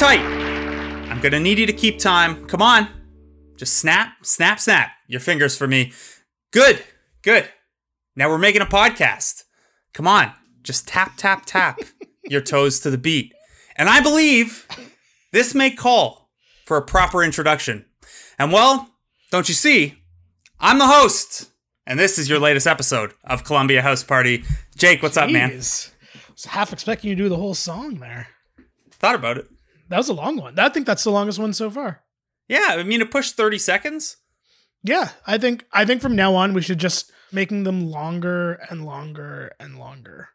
tight. I'm gonna need you to keep time. Come on. Just snap, snap, snap your fingers for me. Good, good. Now we're making a podcast. Come on. Just tap, tap, tap your toes to the beat. And I believe this may call for a proper introduction. And well, don't you see, I'm the host. And this is your latest episode of Columbia House Party. Jake, what's up, man? I was half expecting you to do the whole song there. Thought about it. That was a long one. I think that's the longest one so far. Yeah, I mean, it pushed 30 seconds. Yeah, I think from now on we should just making them longer and longer and longer.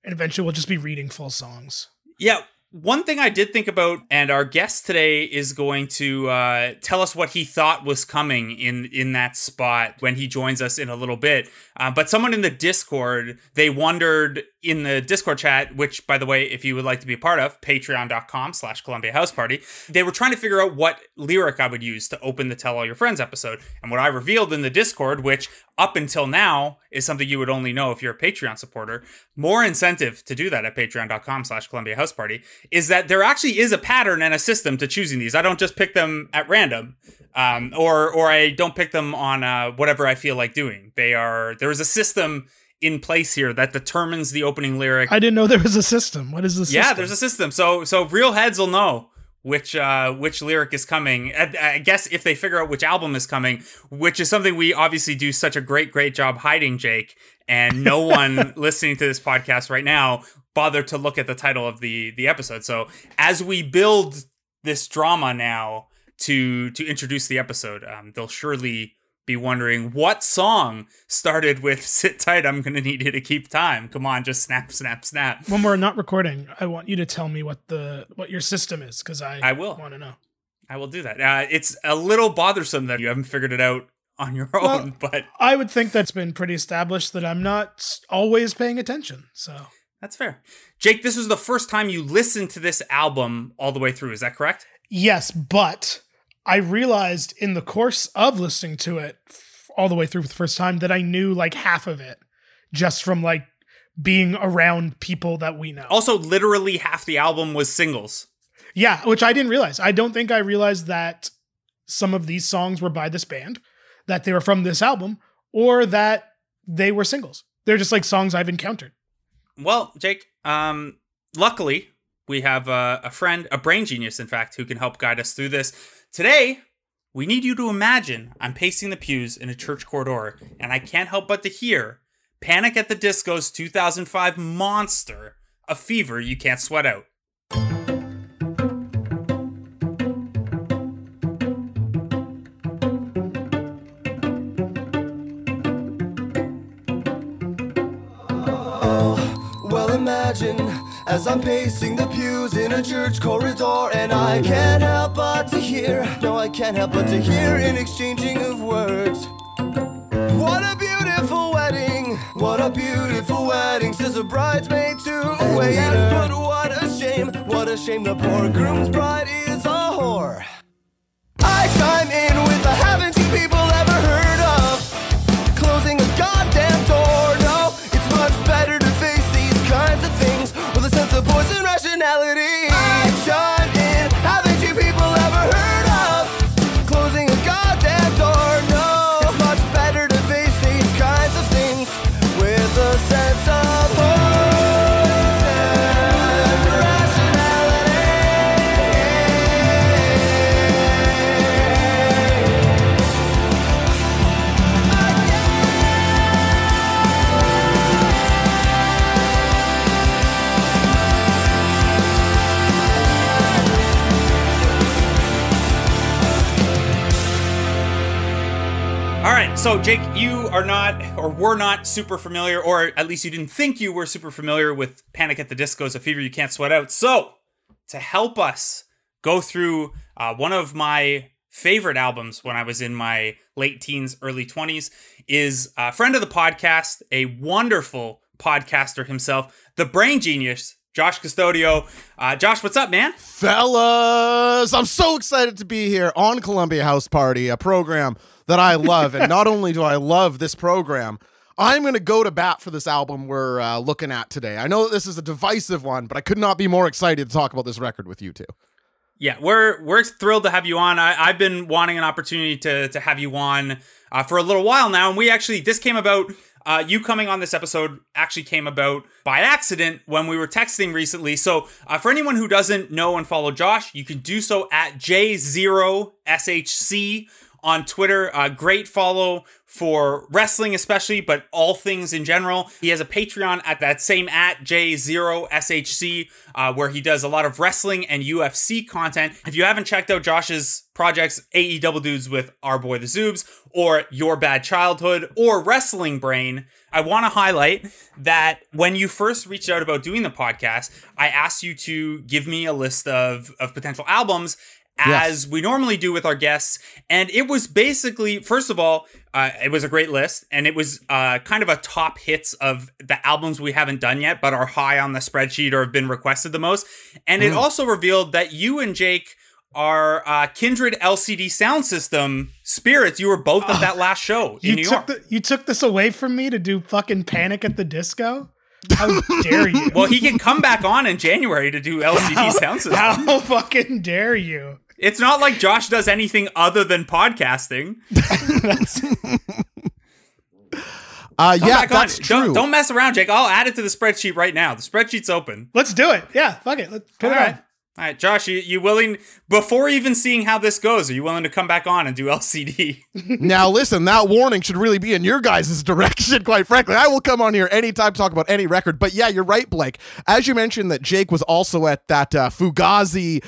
And eventually we'll just be reading full songs. Yeah, one thing I did think about, and our guest today is going to tell us what he thought was coming in that spot when he joins us in a little bit. But someone in the Discord, they wondered in the Discord chat, which, by the way, if you would like to be a part of, patreon.com/Columbia House Party, they were trying to figure out what lyric I would use to open the Tell All Your Friends episode. And what I revealed in the Discord, which up until now is something you would only know if you're a Patreon supporter, more incentive to do that at patreon.com/Columbia House Party, is that there actually is a pattern and a system to choosing these. I don't just pick them at random, or I don't pick them on whatever I feel like doing. There is a system in place here that determines the opening lyric. I didn't know there was a system. What is the system? Yeah, there's a system. So real heads will know which lyric is coming. I guess if they figure out which album is coming, which is something we obviously do such a great job hiding, Jake, and no one listening to this podcast right now bothered to look at the title of the episode. So as we build this drama now to introduce the episode, they'll surely be wondering what song started with "Sit tight, I'm gonna need you to keep time." Come on, just snap, snap, snap. When we're not recording, I want you to tell me what your system is, because I will want to know. I will do that. It's a little bothersome that you haven't figured it out on your own, but I would think that's been pretty established that I'm not always paying attention. So that's fair. Jake, this was the first time you listened to this album all the way through. Is that correct? Yes, but I realized in the course of listening to it all the way through for the first time that I knew like half of it just from like being around people that we know. Also, literally half the album was singles. Yeah, which I didn't realize. I don't think I realized that some of these songs were by this band, that they were from this album, or that they were singles. They're just like songs I've encountered. Well, Jake, luckily we have a friend, a brain genius, in fact, who can help guide us through this. Today, we need you to imagine I'm pacing the pews in a church corridor, and I can't help but to hear Panic at the Disco's 2005 monster, A Fever You Can't Sweat Out. Oh, well, imagine as I'm pacing the pews in a church corridor, and I can't help but to hear, no, I can't help but to hear an exchanging of words. What a beautiful wedding, what a beautiful wedding, says a bridesmaid to a waiter. Yes, but what a shame, the poor groom's bride is a whore. I chime in with a haven't you people ever heard of closing a goddamn door? No, it's much better to face these kinds of things with a sense of poison rationality. I chime in, haven't you people ever heard of closing a goddamn door? No, it's much better to face these kinds of things with a sense of poison rationality. All right, so Jake, you are not, or were not super familiar, or at least you didn't think you were super familiar with Panic at the Disco's A Fever You Can't Sweat Out. So, to help us go through one of my favorite albums when I was in my late teens, early 20s, is a friend of the podcast, a wonderful podcaster himself, the brain genius, Josh Custodio. Josh, what's up, man? Fellas, I'm so excited to be here on Columbia House Party, a program that I love. And not only do I love this program, I'm going to go to bat for this album we're looking at today. I know that this is a divisive one, but I could not be more excited to talk about this record with you two. Yeah, we're thrilled to have you on. I've been wanting an opportunity to have you on for a little while now, and this came about. You coming on this episode actually came about by accident when we were texting recently. So for anyone who doesn't know and follow Josh, you can do so at J0SHC on Twitter. Great follow for wrestling especially, but all things in general. He has a Patreon at that same at J0SHC, where he does a lot of wrestling and UFC content. If you haven't checked out Josh's projects, AE Double Dudes with Our Boy the Zoobs, or Your Bad Childhood, or Wrestling Brain, I want to highlight that when you first reached out about doing the podcast, I asked you to give me a list of potential albums, as we normally do with our guests. And it was basically, first of all, it was a great list. And it was kind of a top hits of the albums we haven't done yet, but are high on the spreadsheet or have been requested the most. And it also revealed that you and Jake are kindred LCD sound system spirits. You were both at that last show in New York. You took this away from me to do fucking Panic at the Disco? How dare you? Well, he can come back on in January to do LCD sound system. How fucking dare you? It's not like Josh does anything other than podcasting. That's true. Don't mess around, Jake. I'll add it to the spreadsheet right now. The spreadsheet's open. Let's do it. Yeah, fuck it. Let's put it on. All right, Josh, you willing, before even seeing how this goes, are you willing to come back on and do LCD? Now, listen, that warning should really be in your guys' direction, quite frankly. I will come on here anytime to talk about any record. But yeah, you're right, Blake. As you mentioned that Jake was also at that Fugazi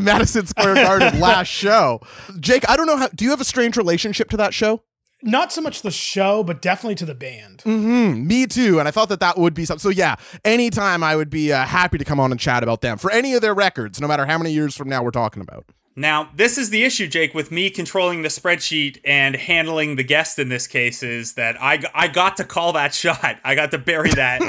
Madison Square Garden last show. Jake, I don't know, do you have a strange relationship to that show? Not so much the show, but definitely to the band. Me too. And I thought that would be something. So yeah, anytime I would be happy to come on and chat about them for any of their records, no matter how many years from now we're talking about. Now, this is the issue, Jake, with me controlling the spreadsheet and handling the guest in this case, is that I got to call that shot. I got to bury that.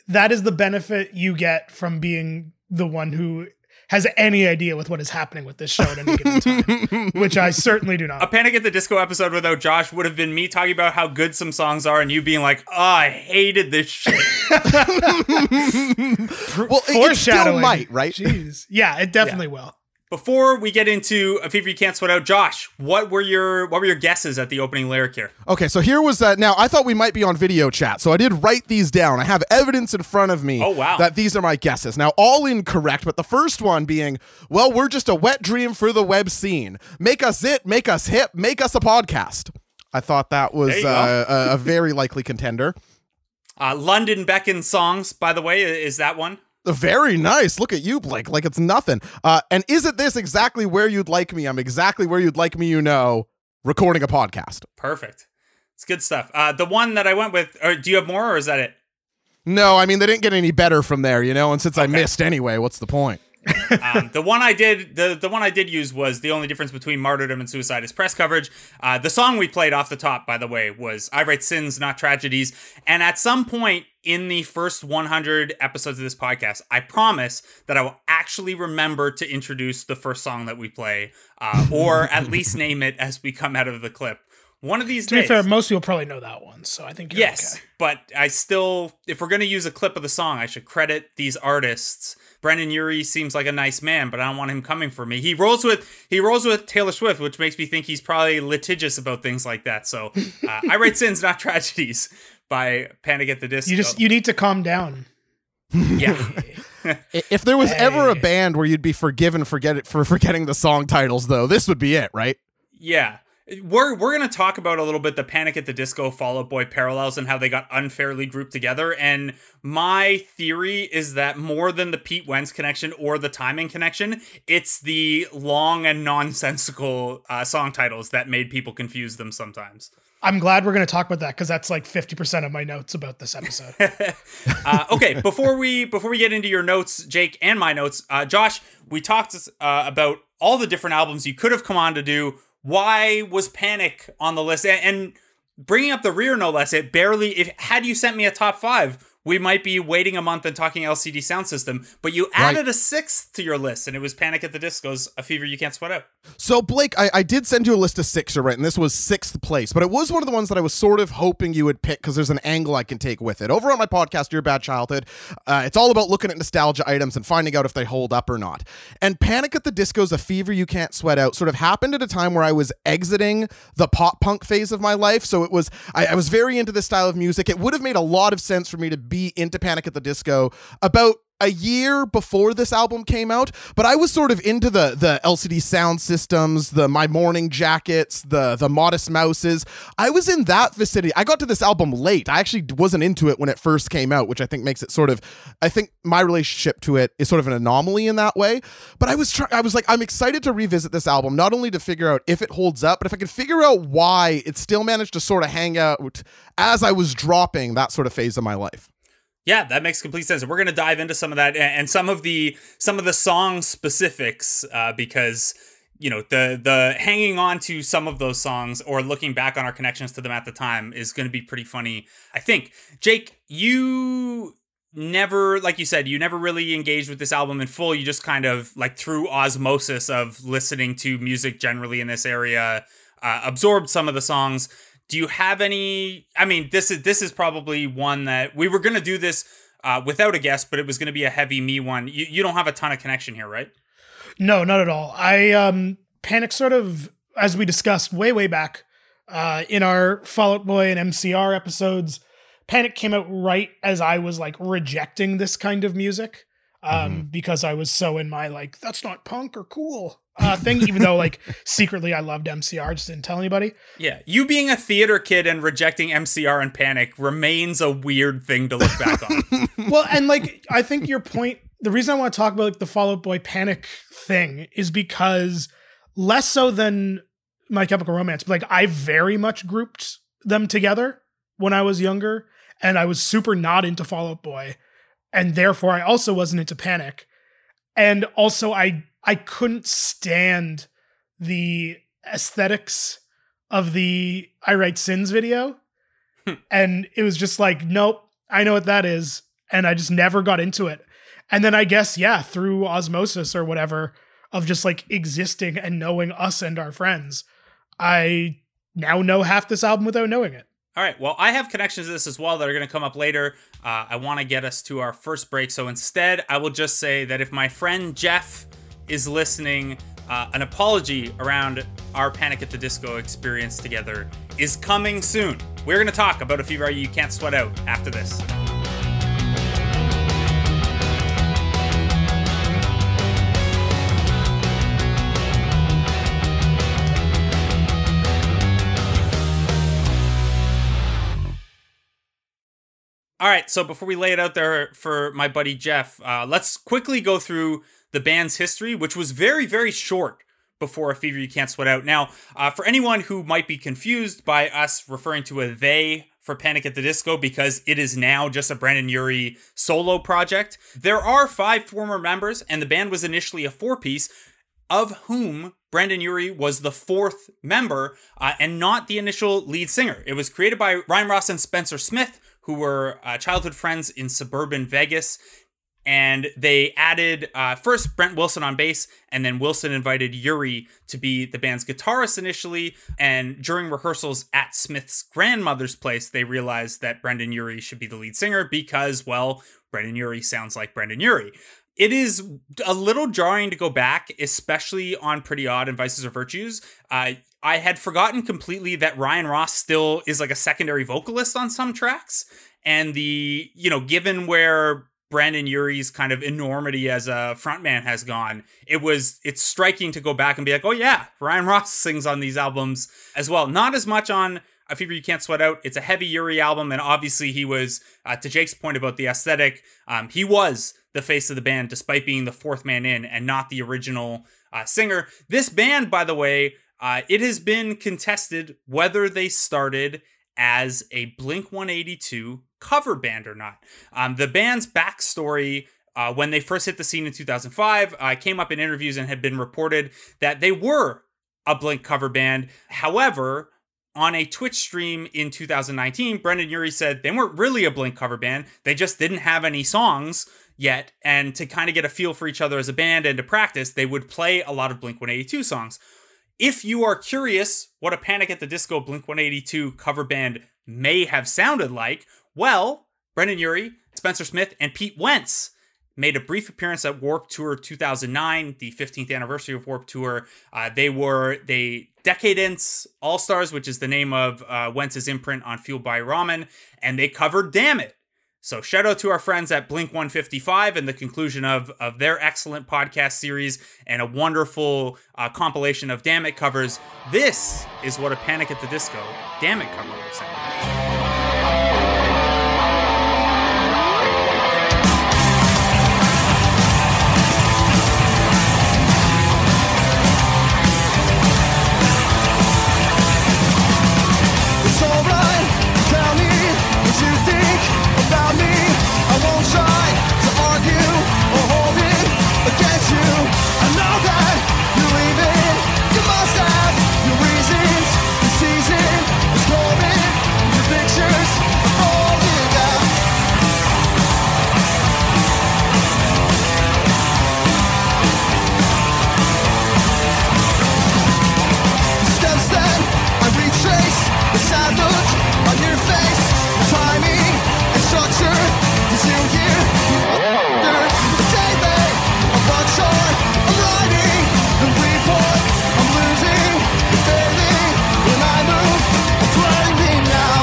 That is the benefit you get from being the one who has any idea with what is happening with this show at any given time, which I certainly do not. A Panic at the Disco episode without Josh would have been me talking about how good some songs are and you being like, oh, I hated this shit. Well, it still might, right? Jeez. Yeah, it definitely will. Before we get into A Fever You Can't Sweat Out, Josh, what were your guesses at the opening lyric here? Okay, so here was now I thought we might be on video chat, so I did write these down. I have evidence in front of me that these are my guesses. Now, all incorrect, but the first one being, well, we're just a wet dream for the web scene. Make us it, make us hip, make us a podcast. I thought that was a very likely contender. London Beckon Songs, by the way, is that one? Very nice. Look at you, Blake, like it's nothing. And isn't this exactly where you'd like me? I'm exactly where you'd like me, recording a podcast. Perfect. It's good stuff. The one that I went with, do you have more or is that it? No, I mean, they didn't get any better from there, and since I missed anyway, what's the point? The one I did use was The Only Difference Between Martyrdom and Suicide is Press Coverage. The song we played off the top, by the way, was I Write Sins, Not Tragedies. And at some point in the first 100 episodes of this podcast, I promise that I will actually remember to introduce the first song that we play, or at least name it as we come out of the clip. One of these days. To be fair, most people probably know that one, so I think you're okay. But I still, if we're going to use a clip of the song, I should credit these artists. Brendon Urie seems like a nice man, but I don't want him coming for me. He rolls with Taylor Swift, which makes me think he's probably litigious about things like that. So I Write Sins, Not Tragedies by Panic at the Disco. You need to calm down. Yeah. If there was ever a band where you'd be forgiven for forgetting the song titles, though, this would be it, right? Yeah. We're going to talk about a little bit the Panic at the Disco Fall Out Boy parallels and how they got unfairly grouped together. And my theory is that more than the Pete Wentz connection or the timing connection, it's the long and nonsensical song titles that made people confuse them sometimes. I'm glad we're going to talk about that because that's like 50% of my notes about this episode. Okay, before we get into your notes, Jake, and my notes, Josh, we talked about all the different albums you could have come on to do. Why was Panic on the list? And bringing up the rear, no less, it barely, had you sent me a top 5, we might be waiting a month and talking LCD sound system, but you added a 6th to your list, and it was Panic at the Disco's A Fever You Can't Sweat Out. So, Blake, I did send you a list of 6, right? And this was 6th place, but it was one of the ones that I was sort of hoping you would pick because there's an angle I can take with it. Over on my podcast, Your Bad Childhood, it's all about looking at nostalgia items and finding out if they hold up or not. And Panic at the Disco's A Fever You Can't Sweat Out sort of happened at a time where I was exiting the pop-punk phase of my life. So it was, I was very into this style of music. It would have made a lot of sense for me to be into Panic at the Disco about a year before this album came out, but I was sort of into the LCD sound systems, the My Morning Jackets, the Modest Mouses. I was in that vicinity. I got to this album late. I actually wasn't into it when it first came out, which I think makes it sort of, I think my relationship to it is sort of an anomaly in that way. But I was like, I'm excited to revisit this album, not only to figure out if it holds up, but if I can figure out why it still managed to sort of hang out as I was dropping that sort of phase of my life. Yeah, that makes complete sense. We're going to dive into some of that and some of the song specifics because, you know, the hanging on to some of those songs or looking back on our connections to them at the time is going to be pretty funny, I think. Jake, you never, like you said, you never really engaged with this album in full. You just kind of like through osmosis of listening to music generally in this area, absorbed some of the songs. Do you have any, I mean, this is probably one that we were going to do this without a guest, but it was going to be a heavy me one. You don't have a ton of connection here, right? No, not at all. Panic sort of, as we discussed way back in our Fall Out Boy and MCR episodes, Panic came out right as I was like rejecting this kind of music because I was so in my like, that's not punk or cool thing, even though like secretly I loved MCR, just didn't tell anybody. Yeah, you being a theater kid and rejecting MCR and Panic remains a weird thing to look back on. Well, and like I think your point, the reason I want to talk about like the Fall Out Boy Panic thing is because less so than My Chemical Romance, but like I very much grouped them together when I was younger, and I was super not into Fall Out Boy, and therefore I also wasn't into Panic, and also I couldn't stand the aesthetics of the I Write Sins video. And it was just like, nope, I know what that is. And I just never got into it. And then I guess, yeah, through osmosis or whatever of just like existing and knowing us and our friends, I now know half this album without knowing it. All right, well, I have connections to this as well that are going to come up later. I want to get us to our first break. So instead, I will just say that if my friend Jeff is listening, an apology around our Panic at the Disco experience together is coming soon. We're going to talk about A Fever You Can't Sweat Out after this. All right, so before we lay it out there for my buddy Jeff, let's quickly go through the band's history, which was very, very short before A Fever You Can't Sweat Out. Now, for anyone who might be confused by us referring to a they for Panic at the Disco because it is now just a Brendon Urie solo project, there are 5 former members, and the band was initially a 4-piece, of whom Brendon Urie was the 4th member and not the initial lead singer. It was created by Ryan Ross and Spencer Smith, who were childhood friends in suburban Vegas. And they added first Brent Wilson on bass, and then Wilson invited Urie to be the band's guitarist initially. And during rehearsals at Smith's grandmother's place, they realized that Brendon Urie should be the lead singer because, well, Brendon Urie sounds like Brendon Urie. It is a little jarring to go back, especially on Pretty Odd and Vices or Virtues. I had forgotten completely that Ryan Ross still is like a secondary vocalist on some tracks. And given where Brendon Urie's kind of enormity as a frontman has gone, it's striking to go back and be like, oh yeah, Ryan Ross sings on these albums as well. Not as much on A Fever You Can't Sweat Out. It's a heavy Urie album, and obviously he was, to Jake's point about the aesthetic, he was the face of the band despite being the 4th man in and not the original singer. This band, by the way, it has been contested whether they started as a Blink-182 cover band or not. The band's backstory, when they first hit the scene in 2005, came up in interviews and had been reported that they were a Blink cover band. However, on a Twitch stream in 2019, Brendon Urie said they weren't really a Blink cover band. They just didn't have any songs, yet, and to kind of get a feel for each other as a band and to practice, they would play a lot of Blink-182 songs. If you are curious what a Panic at the Disco Blink-182 cover band may have sounded like, well, Brendon Urie, Spencer Smith, and Pete Wentz made a brief appearance at Warped Tour 2009, the 15th anniversary of Warped Tour. They were the Decadence All-Stars, which is the name of Wentz's imprint on Fueled by Ramen, and they covered Damn It. So shout out to our friends at Blink-155 and the conclusion of their excellent podcast series and a wonderful compilation of Damn It covers. This is what a Panic at the Disco Damn It cover would have sounded like. It's alright, tell me what you think about me. I won't try to argue or hold it against you. I know that you leave it. You must have your reasons. The season is cold. Your pictures are folded out. The steps that I retrace, the sad look on your face, the timing and structure. Did you hear the day they are not sure I'm riding the report. I'm losing, I'm failing. When I move, I'm playing me now.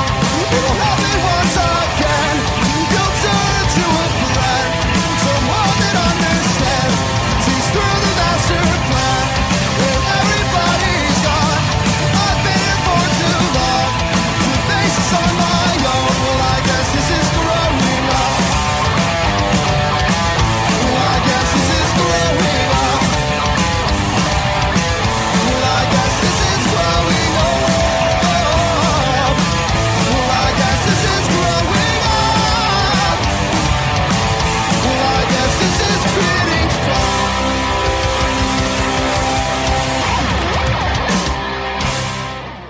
It'll happen once again. You'll turn to a friend, someone that understands, sees through the master plan. When everybody's gone, I've been here for too long to face this on my own. Well, I guess this is growing up. Well, I guess this is growing up. Well, I guess this is growing up. Well, I guess this is growing up. Well, I guess this is getting fun.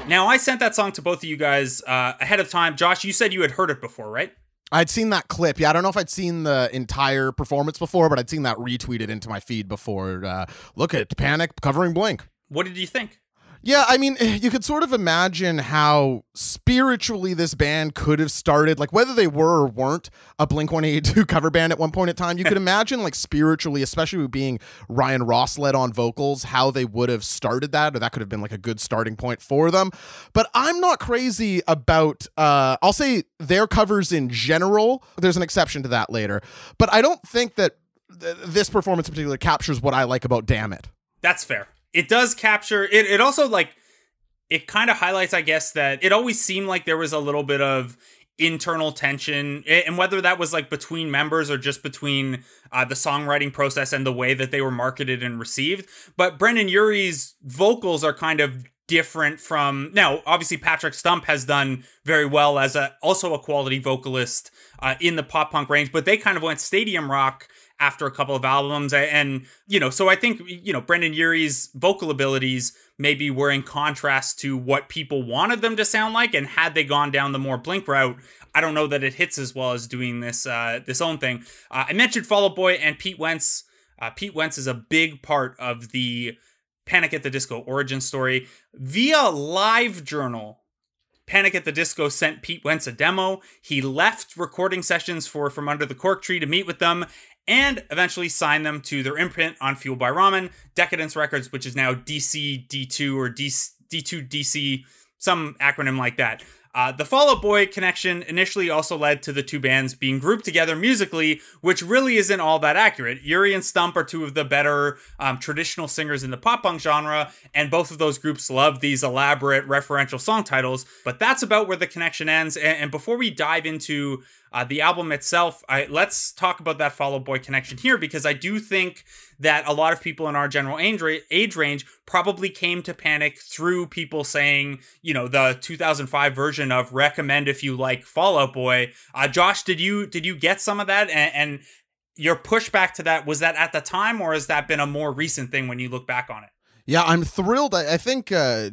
Now, I sent that song to both of you guys ahead of time. Josh, you said you had heard it before, right? I'd seen that clip. Yeah, I don't know if I'd seen the entire performance before, but I'd seen that retweeted into my feed before. Look at Panic covering Blink. What did you think? Yeah, I mean, you could sort of imagine how spiritually this band could have started, like whether they were or weren't a Blink-182 cover band at one point in time. You could imagine, like, spiritually, especially with being Ryan Ross led on vocals, how they would have started that, or that could have been like a good starting point for them. But I'm not crazy about, I'll say their covers in general. There's an exception to that later. But I don't think that this performance in particular captures what I like about Damn It. That's fair. It does capture it. It also, like, it kind of highlights, I guess, that it always seemed like there was a little bit of internal tension, and whether that was like between members or just between the songwriting process and the way that they were marketed and received. But Brendon Urie's vocals are kind of different from, now obviously Patrick Stump has done very well as also a quality vocalist in the pop punk range, but they kind of went stadium rock after a couple of albums. And, you know, so I think, you know, Brendon Urie's vocal abilities maybe were in contrast to what people wanted them to sound like. And had they gone down the more Blink route, I don't know that it hits as well as doing this own thing. I mentioned Fall Out Boy and Pete Wentz. Pete Wentz is a big part of the Panic at the Disco origin story. Via LiveJournal, Panic at the Disco sent Pete Wentz a demo. He left recording sessions for From Under the Cork Tree to meet with them, and eventually signed them to their imprint on Fueled by Ramen, Decadence Records, which is now DC-D2 or D2DC, some acronym like that. The Fall Out Boy connection initially also led to the two bands being grouped together musically, which really isn't all that accurate. Urie and Stump are two of the better traditional singers in the pop punk genre, and both of those groups love these elaborate referential song titles, but that's about where the connection ends. And before we dive into the album itself, let's talk about that Fall Out Boy connection here, because I do think that a lot of people in our general age range probably came to Panic through people saying, you know, the 2005 version of recommend if you like Fall Out Boy. Josh, did you get some of that? And your pushback to that, was that at the time, or has that been a more recent thing when you look back on it? Yeah, I'm thrilled. I think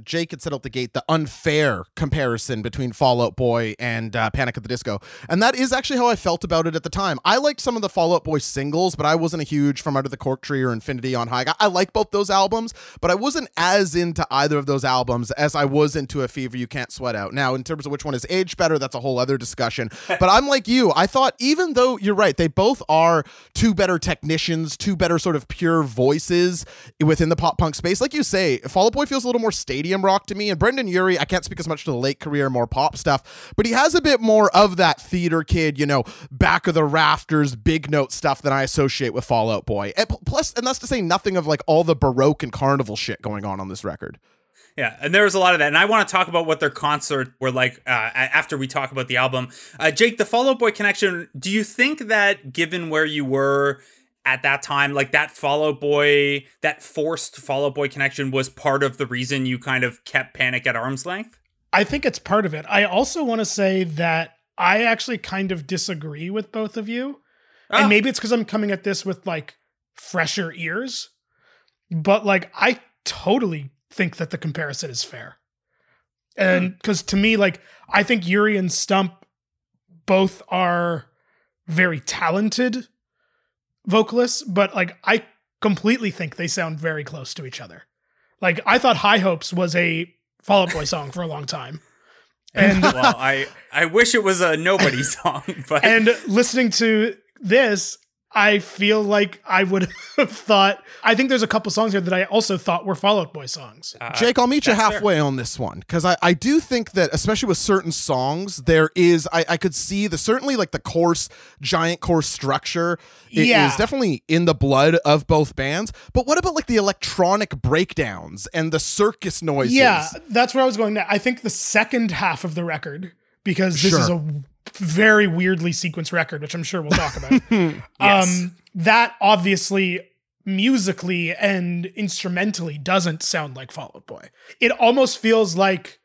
Jake had set out the gate the unfair comparison between Fall Out Boy and Panic at the Disco. And that is actually how I felt about it at the time. I liked some of the Fall Out Boy singles, but I wasn't a huge From Under the Cork Tree or Infinity on High. I like both those albums, but I wasn't as into either of those albums as I was into A Fever You Can't Sweat Out. Now, in terms of which one is aged better, that's a whole other discussion. But I'm like you. I thought, even though you're right, they both are two better technicians, two better sort of pure voices within the pop punk space. Like you say, Fall Out Boy feels a little more stadium rock to me, and Brendon Urie, I can't speak as much to the late career, more pop stuff, but he has a bit more of that theater kid, you know, back of the rafters, big note stuff that I associate with Fall Out Boy. And plus, and that's to say nothing of like all the Baroque and carnival shit going on this record. Yeah, and there was a lot of that. And I want to talk about what their concerts were like after we talk about the album. Jake, the Fall Out Boy connection, do you think that given where you were at that time, like that Fall Out Boy, that forced Fall Out Boy connection was part of the reason you kind of kept Panic at arm's length? I think it's part of it. I also want to say that I actually kind of disagree with both of you. Oh. And maybe it's because I'm coming at this with like fresher ears, but like I totally think that the comparison is fair. And because to me, like, I think Urie and Stump both are very talented vocalists, but like I completely think they sound very close to each other. Like I thought High Hopes was a Fall Out Boy song for a long time. And well, I wish it was a Nobody song, but and listening to this, I feel like I would have thought, I think there's a couple songs here that I also thought were Fall Out Boy songs. Jake, I'll meet you halfway on this one, because I do think that, especially with certain songs, there is, I could see certainly like the coarse, giant course structure is definitely in the blood of both bands. But what about like the electronic breakdowns and the circus noises? Yeah, that's where I was going. I think the second half of the record, because this is a very weirdly sequenced record, which I'm sure we'll talk about. Yes. That obviously musically and instrumentally doesn't sound like Fall Out Boy. It almost feels like,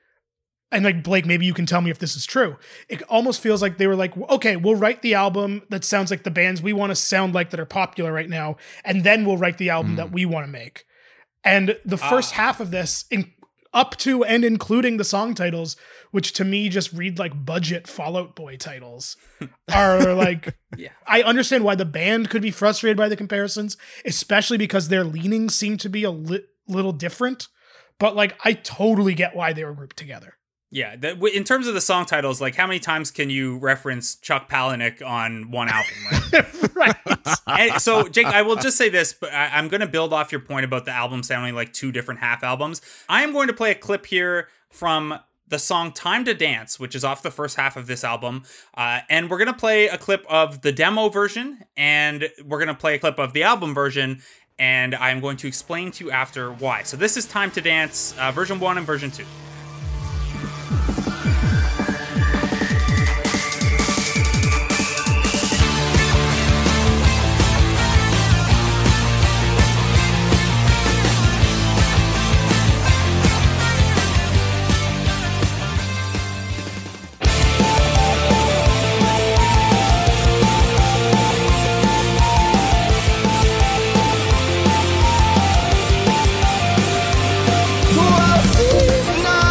and like Blake, maybe you can tell me if this is true. It almost feels like they were like, okay, we'll write the album that sounds like the bands we want to sound like that are popular right now, and then we'll write the album that we want to make. And the first half of this, up to and including the song titles, which to me just read like budget Fall Out Boy titles, are like, I understand why the band could be frustrated by the comparisons, especially because their leanings seem to be a little different. But like, I totally get why they were grouped together. Yeah, in terms of the song titles, like how many times can you reference Chuck Palahniuk on one album, right? And so, Jake, I will just say this, but I'm going to build off your point about the album sounding like two different half albums. I am going to play a clip here from the song Time to Dance, which is off the first half of this album. And we're going to play a clip of the demo version, and we're going to play a clip of the album version, and I'm going to explain to you after why. So this is Time to Dance, version 1 and version 2. Well, these nights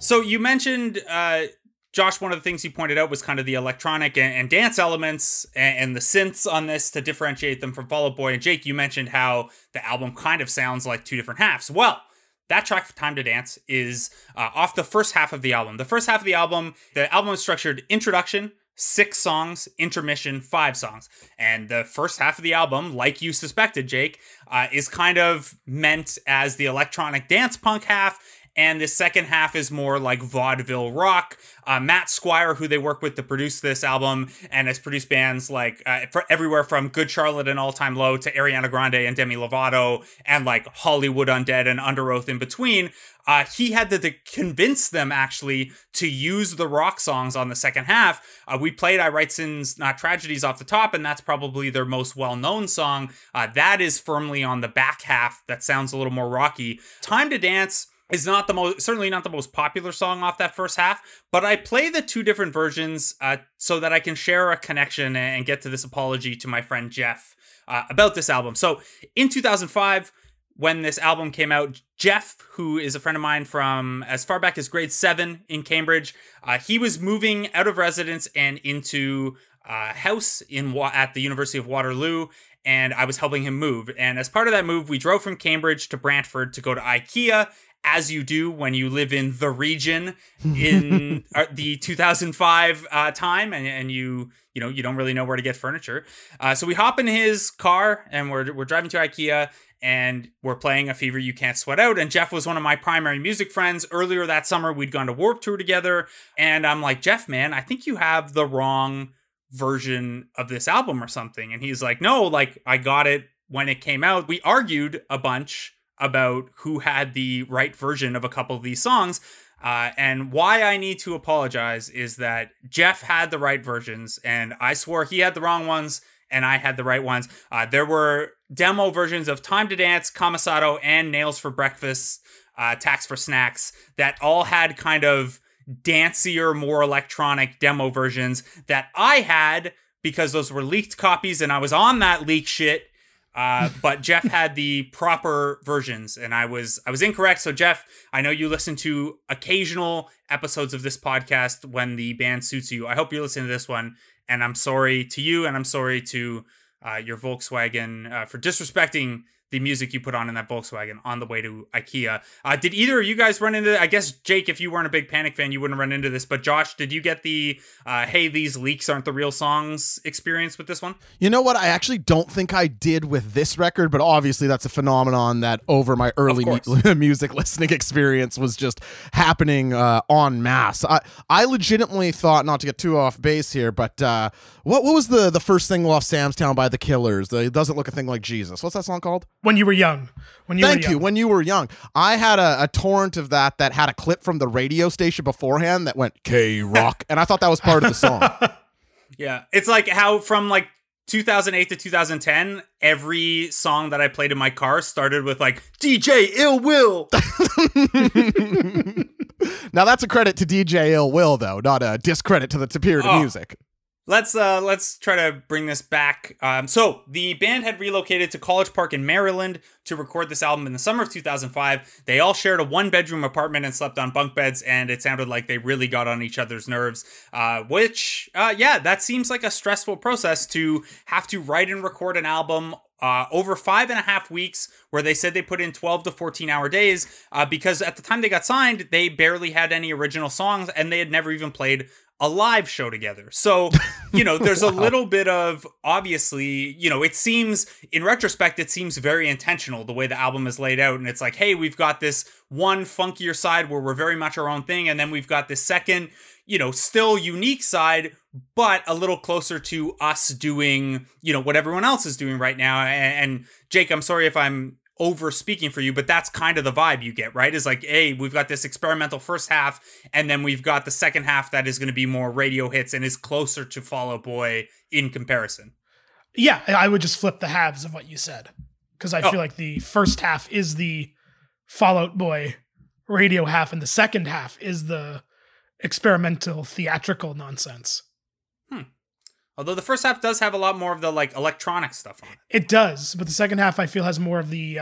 So you mentioned, Josh, one of the things you pointed out was kind of the electronic and dance elements and the synths on this to differentiate them from Fall Out Boy. And Jake, you mentioned how the album kind of sounds like two different halves. Well, that track, Time to Dance, is off the first half of the album. The first half of the album is structured introduction, 6 songs, intermission, 5 songs. And the first half of the album, like you suspected, Jake, is kind of meant as the electronic dance punk half. And the second half is more like vaudeville rock. Matt Squire, who they work with to produce this album and has produced bands like everywhere from Good Charlotte and All Time Low to Ariana Grande and Demi Lovato and like Hollywood Undead and Under Oath in between. He had to convince them actually to use the rock songs on the second half. We played I Write Sins Not Tragedies off the top, and that's probably their most well-known song. That is firmly on the back half. That sounds a little more rocky. Time to Dance is certainly not the most popular song off that first half, but I play the 2 different versions so that I can share a connection and get to this apology to my friend Jeff about this album. So in 2005, when this album came out, Jeff, who is a friend of mine from as far back as grade 7 in Cambridge, he was moving out of residence and into a house at the University of Waterloo, and I was helping him move. And as part of that move, we drove from Cambridge to Brantford to go to IKEA, as you do when you live in the region in the 2005 time, and you don't really know where to get furniture. So we hop in his car and we're driving to IKEA and we're playing A Fever You Can't Sweat Out. And Jeff was one of my primary music friends. Earlier that summer, we'd gone to Warped Tour together. And I'm like, Jeff, man, I think you have the wrong version of this album or something. And he's like, no, like I got it when it came out. We argued a bunch about who had the right version of a couple of these songs. And why I need to apologize is that Jeff had the right versions and I swore he had the wrong ones and I had the right ones. There were demo versions of Time to Dance, Kamasato, and Nails for Breakfast, Tax for Snacks that all had kind of dancier, more electronic demo versions that I had because those were leaked copies and I was on that leak shit. But Jeff had the proper versions and I was incorrect. So Jeff, I know you listen to occasional episodes of this podcast when the band suits you. I hope you're listening to this one, and I'm sorry to you and I'm sorry to your Volkswagen for disrespecting the music you put on in that Volkswagen on the way to IKEA. Did either of you guys run into, I guess, Jake, if you weren't a big Panic fan, you wouldn't run into this, but Josh, did you get the, hey, these leaks aren't the real songs experience with this one? You know what? I actually don't think I did with this record, but obviously that's a phenomenon that over my early music listening experience was just happening en masse. I legitimately thought, not to get too off base here, but what was the first single off Sam's Town by The Killers? It Doesn't Look a Thing Like Jesus. What's that song called? When You Were Young. Thank you. When You Were Young. I had a torrent of that had a clip from the radio station beforehand that went K-Rock, and I thought that was part of the song. Yeah. It's like how from like 2008 to 2010, every song that I played in my car started with like DJ Ill Will. Now that's a credit to DJ Ill Will, though, not a discredit to the period of music. Let's try to bring this back. So the band had relocated to College Park in Maryland to record this album in the summer of 2005. They all shared a 1-bedroom apartment and slept on bunk beds, and it sounded like they really got on each other's nerves, which that seems like a stressful process to have to write and record an album over 5.5 weeks, where they said they put in 12 to 14-hour days, because at the time they got signed, they barely had any original songs, and they had never even played a live show together. So, there's a little bit of, obviously, it seems, in retrospect, it seems very intentional the way the album is laid out. And it's like, hey, we've got this one funkier side where we're very much our own thing. And then we've got this second, still unique side, but a little closer to us doing, what everyone else is doing right now. And Jake, I'm sorry if I'm over speaking for you, but that's kind of the vibe you get, right? Is like, hey, we've got this experimental first half, and then we've got the second half that is going to be more radio hits and is closer to Fall Out Boy in comparison. Yeah, I would just flip the halves of what you said, because I feel like the first half is the Fall Out Boy radio half, and the second half is the experimental theatrical nonsense. Although the first half does have a lot more of the like electronic stuff on it. It does, but the second half I feel has more of the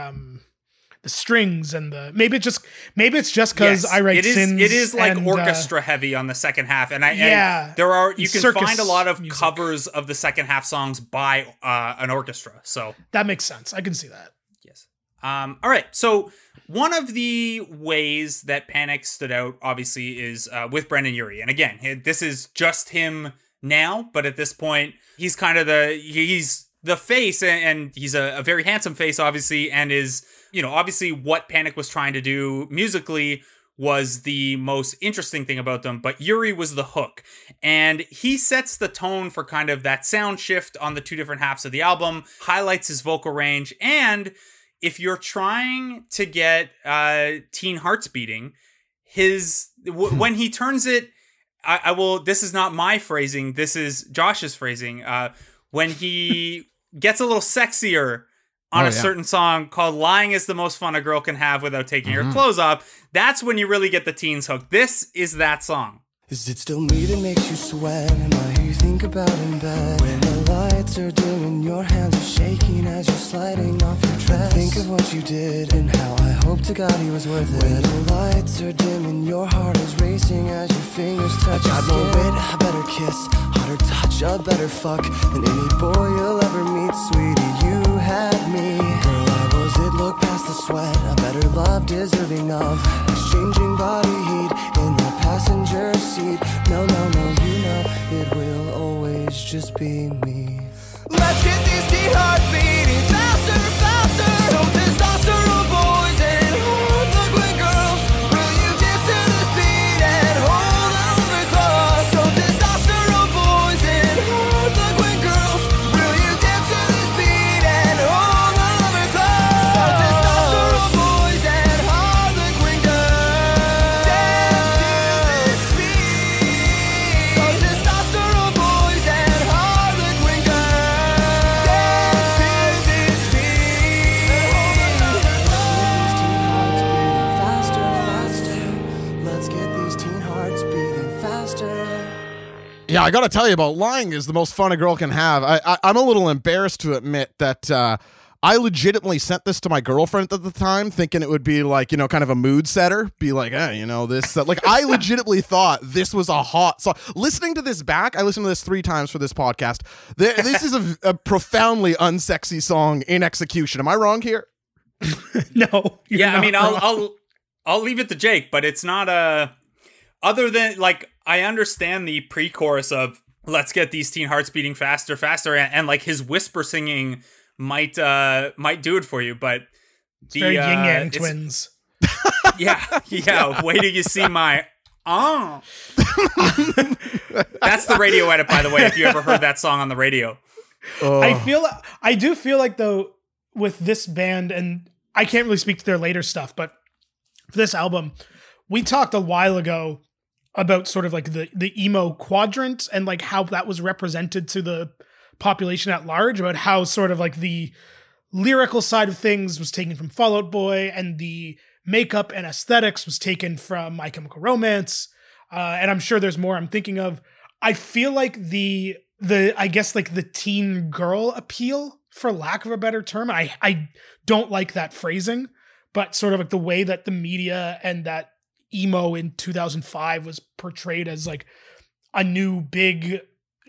strings and the maybe it's just because I write sins. It is like and, orchestra heavy on the second half, and you can find a lot of music. Covers of the second half songs by an orchestra. So that makes sense. I can see that. Yes. All right. So one of the ways that Panic stood out, obviously, is with Brendon Urie, and again, this is just him now, but at this point, he's kind of he's the face, and he's a very handsome face, obviously, and is. Obviously what Panic was trying to do musically was the most interesting thing about them, but Urie was the hook. And he sets the tone for kind of that sound shift on the two different halves of the album, highlights his vocal range, and if you're trying to get teen hearts beating, when he turns it, I will, this is not my phrasing, this is Josh's phrasing, when he gets a little sexier on a certain song called Lying is the Most Fun a Girl Can Have Without Taking Her Clothes Off, that's when you really get the teens hooked. This is that song. Is it still me that makes you sweat? Am I who you think about in bed? When the lights are dim and your hands are shaking as you're sliding off your dress, think of what you did and how I hope to God he was worth it. When the lights are dim and your heart is racing as your fingers touch your skin. I got more wit, a better kiss, hotter touch, a better fuck than any boy you'll ever meet, sweetie. You had me. Girl, I was it, look past the sweat. A better love deserving of exchanging body heat in the passenger seat. No, you know it will always just be me. Let's get these teen hearts beating faster, faster. So testosterone boys and hard liquid girls, will you dance to this beat and hold on the close? So testosterone boys and hard liquid girls, will you dance to this beat and hold on the close? So testosterone boys and hard liquid girls, dance to this beat. So testosterone boys and hard liquid girls, dance to this beat. Faster, faster. Let's get these teen hearts beating faster. Yeah, I got to tell you about Lying is the Most Fun a Girl Can Have. I'm a little embarrassed to admit that I legitimately sent this to my girlfriend at the time, thinking it would be like, kind of a mood setter. Be like, this. Like, I legitimately thought this was a hot song. Listening to this back, I listened to this 3 times for this podcast. This is a profoundly unsexy song in execution. Am I wrong here? No. Yeah, I mean, I'll leave it to Jake, but it's not other than, like, I understand the pre-chorus of let's get these teen hearts beating faster, faster, and like his whisper singing might do it for you, but it's very yin yang twins. Yeah. Wait till you see my That's the radio edit, by the way, if you ever heard that song on the radio. I do feel like, though, with this band, and I can't really speak to their later stuff, but for this album, we talked a while ago about sort of like the emo quadrant and like how that was represented to the population at large, about how sort of like the lyrical side of things was taken from Fall Out Boy and the makeup and aesthetics was taken from My Chemical Romance. And I'm sure there's more I'm thinking of. I feel like the I guess like the teen girl appeal, for lack of a better term, I don't like that phrasing, but sort of like the way that the media and that emo in 2005 was portrayed as like a new big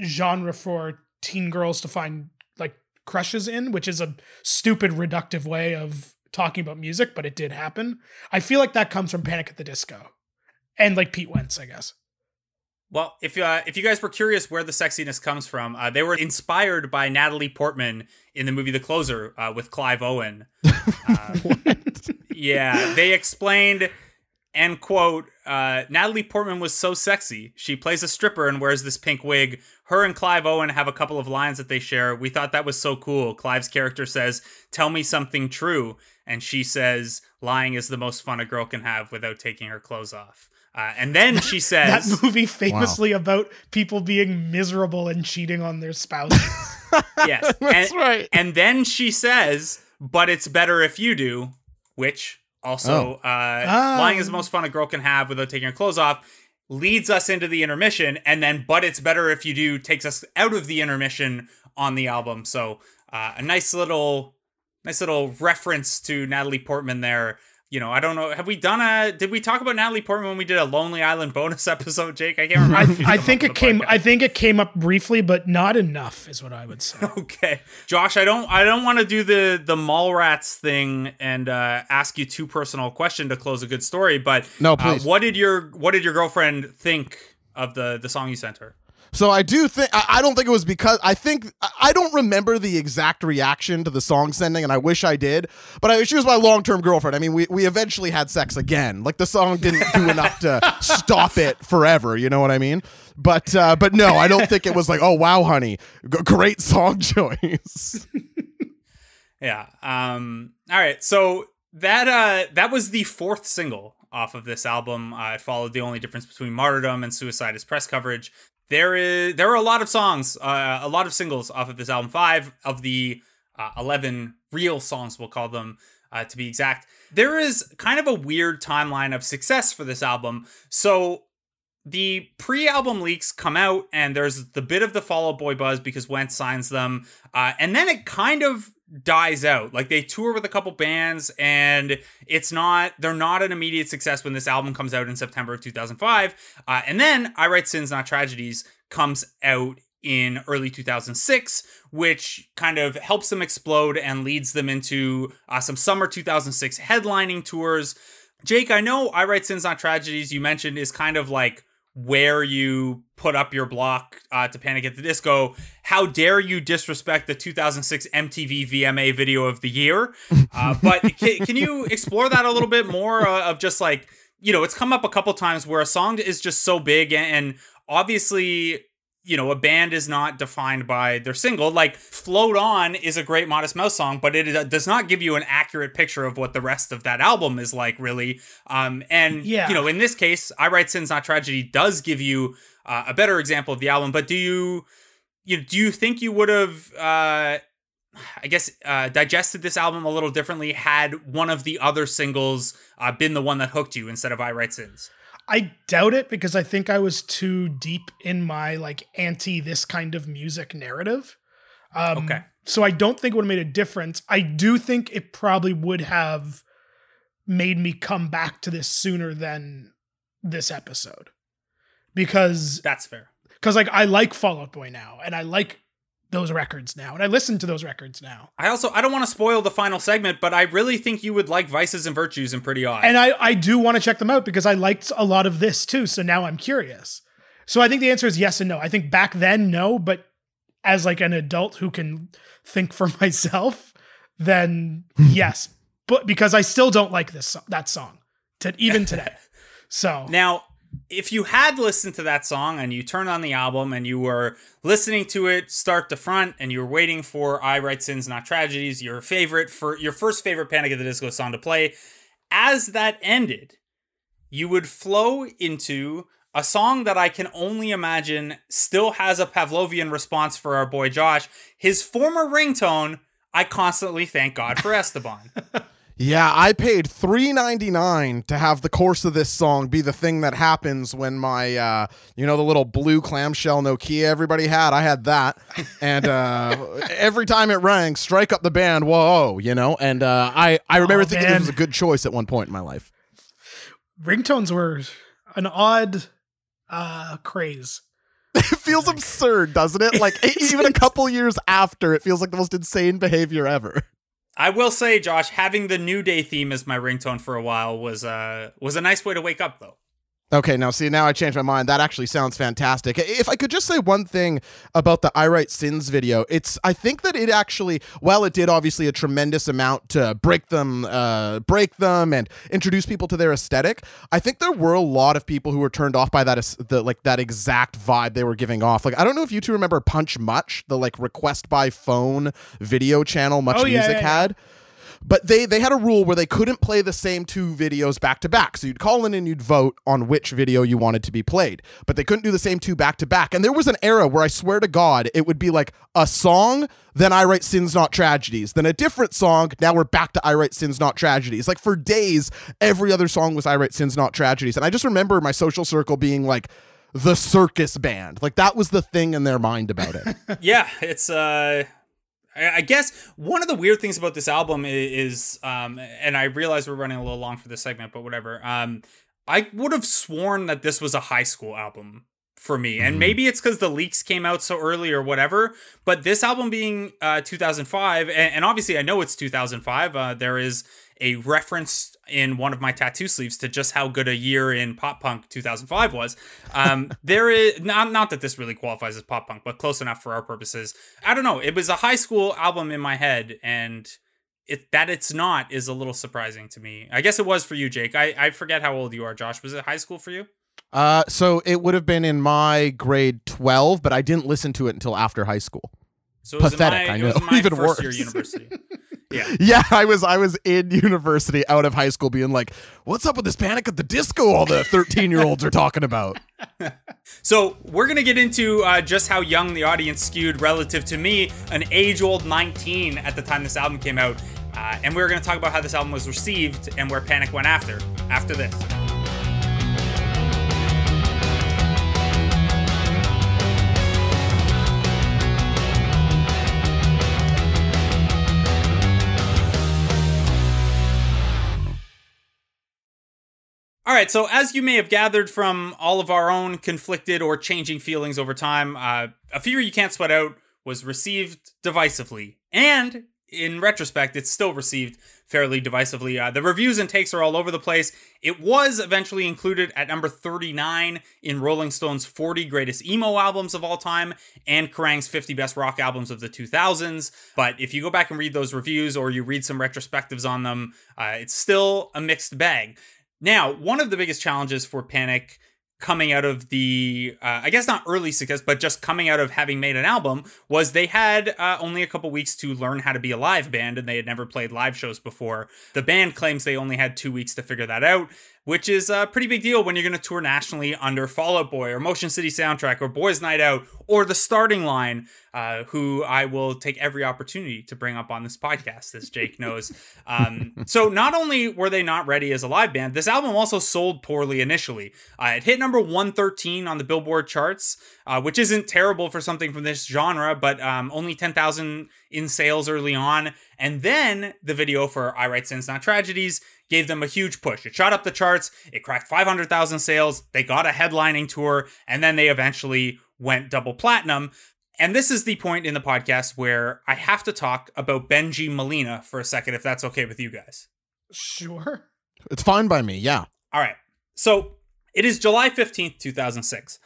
genre for teen girls to find like crushes in, which is a stupid reductive way of talking about music, but it did happen. I feel like that comes from Panic at the Disco and like Pete Wentz, I guess. Well, if you guys were curious where the sexiness comes from, they were inspired by Natalie Portman in the movie The Closer with Clive Owen. Yeah, they explained, and quote, Natalie Portman was so sexy. She plays a stripper and wears this pink wig. Her and Clive Owen have a couple of lines that they share. We thought that was so cool. Clive's character says, "Tell me something true." And she says, "Lying is the most fun a girl can have without taking her clothes off." And then she says... that movie famously about people being miserable and cheating on their spouses. Yes. That's right. And then she says, "But it's better if you do," which also, lying is the most fun a girl can have without taking her clothes off, leads us into the intermission, and then "But it's better if you do" takes us out of the intermission on the album. So a nice little Nice little reference to Natalie Portman there. You know, I don't know. Did we talk about Natalie Portman when we did a Lonely Island bonus episode, Jake? I can't remember. I think it came up briefly, but not enough is what I would say. Okay. Josh, I don't want to do the Mallrats thing and ask you too personal a question to close a good story, but no, please. What did your girlfriend think of the song you sent her? So I do think, I don't think it was because, I don't remember the exact reaction to the song sending, and I wish I did, but she was my long-term girlfriend. I mean, we eventually had sex again. Like, the song didn't do enough to stop it forever, you know what I mean? But no, I don't think it was like, oh, wow, honey, great song choice. Yeah. All right, so that was the fourth single off of this album. It followed The Only Difference Between Martyrdom and Suicide as press coverage. There are a lot of songs, a lot of singles off of this album. 5 of the 11 real songs, we'll call them, to be exact. There is kind of a weird timeline of success for this album. So the pre-album leaks come out, and there's the bit of the Fall Out Boy buzz because Wentz signs them, and then it kind of dies out. Like, they tour with a couple bands, and they're not an immediate success when this album comes out in September of 2005. And then I Write Sins Not Tragedies comes out in early 2006, which kind of helps them explode and leads them into some summer 2006 headlining tours. Jake, I know I Write Sins Not Tragedies, you mentioned, is kind of like where you put up your block to Panic at the Disco. How dare you disrespect the 2006 MTV VMA Video of the Year? But can you explore that a little bit more of just like, you know, it's come up a couple times where a song is just so big and obviously, you know, a band is not defined by their single. Like, Float On is a great Modest Mouse song, but it does not give you an accurate picture of what the rest of that album is like, really. You know, in this case, I Write Sins Not Tragedy does give you a better example of the album. But do you think you would have, digested this album a little differently had one of the other singles been the one that hooked you instead of I Write Sins? I doubt it, because I think I was too deep in my like anti this kind of music narrative. Okay. So I don't think it would have made a difference. I do think it probably would have made me come back to this sooner than this episode. Because that's fair. Because like I like Fall Out Boy now, and I like those records now, and I listen to those records now. I don't want to spoil the final segment, but I really think you would like Vices and Virtues and Pretty Odd. And I do want to check them out because I liked a lot of this too, so now I'm curious. So I think the answer is yes and no. I think back then, no, but as like an adult who can think for myself, then yes. But because I still don't like that song even today. So now, if you had listened to that song and you turned on the album and you were listening to it start to front and you were waiting for I Write Sins Not Tragedies, your first favorite Panic at the Disco song to play, as that ended, you would flow into a song that I can only imagine still has a Pavlovian response for our boy Josh. His former ringtone, I Constantly Thank God for Esteban. Yeah, I paid $3.99 to have the chorus of this song be the thing that happens when my, the little blue clamshell Nokia everybody had. I had that. And every time it rang, strike up the band, whoa, you know? And I remember thinking this was a good choice at one point in my life. Ringtones were an odd craze. It feels absurd, doesn't it? Like, even a couple years after, it feels like the most insane behavior ever. I will say, Josh, having the New Day theme as my ringtone for a while was a nice way to wake up, though. Okay, now I changed my mind. That actually sounds fantastic. If I could just say one thing about the I Write Sins video, I think that it actually, while it did obviously a tremendous amount to break them and introduce people to their aesthetic, I think there were a lot of people who were turned off by that exact vibe they were giving off. Like, I don't know if you two remember Punch Much, the like request by phone video channel Much Music had. But they had a rule where they couldn't play the same two videos back to back. So you'd call in and you'd vote on which video you wanted to be played. But they couldn't do the same two back to back. And there was an era where I swear to God, it would be like a song, then I Write Sins Not Tragedies. Then a different song, now we're back to I Write Sins Not Tragedies. Like for days, every other song was I Write Sins Not Tragedies. And I just remember my social circle being like, the circus band. Like that was the thing in their mind about it. Yeah, it's... I guess one of the weird things about this album is and I realize we're running a little long for this segment, but whatever. I would have sworn that this was a high school album for me. And maybe it's because the leaks came out so early or whatever. But this album being 2005, and obviously I know it's 2005. There is a reference in one of my tattoo sleeves to just how good a year in pop punk 2005 was. There is not that this really qualifies as pop punk, but close enough for our purposes. I don't know. It was a high school album in my head, and that it's not is a little surprising to me. I guess it was for you, Jake. I forget how old you are, Josh. Was it high school for you? So it would have been in my grade 12, but I didn't listen to it until after high school. So it was pathetic. I know. It was my Even first worse. year university. Yeah, I was in university out of high school being like, what's up with this Panic at the Disco all the 13-year-olds are talking about? So we're going to get into just how young the audience skewed relative to me, an age-old 19 at the time this album came out. And we're going to talk about how this album was received and where Panic went after this. All right, so as you may have gathered from all of our own conflicted or changing feelings over time, A Fear You Can't Sweat Out was received divisively. And in retrospect, it's still received fairly divisively. The reviews and takes are all over the place. It was eventually included at number 39 in Rolling Stone's 40 Greatest Emo Albums of All Time and Kerrang's 50 Best Rock Albums of the 2000s. But if you go back and read those reviews or you read some retrospectives on them, it's still a mixed bag. Now, one of the biggest challenges for Panic coming out of the, I guess not early success, but just coming out of having made an album, was they had only a couple weeks to learn how to be a live band, and they had never played live shows before. The band claims they only had 2 weeks to figure that out, which is a pretty big deal when you're going to tour nationally under Fall Out Boy or Motion City Soundtrack or Boys Night Out or The Starting Line, who I will take every opportunity to bring up on this podcast, as Jake knows. So not only were they not ready as a live band, this album also sold poorly initially. It hit number 113 on the Billboard charts, which isn't terrible for something from this genre, but only 10,000 in sales early on. And then the video for I Write Sins Not Tragedies gave them a huge push. It shot up the charts, it cracked 500,000 sales, they got a headlining tour, and then they eventually went double platinum. And this is the point in the podcast where I have to talk about Benji Molina for a second, if that's okay with you guys. Sure. It's fine by me, yeah. All right. So it is July 15th, 2006.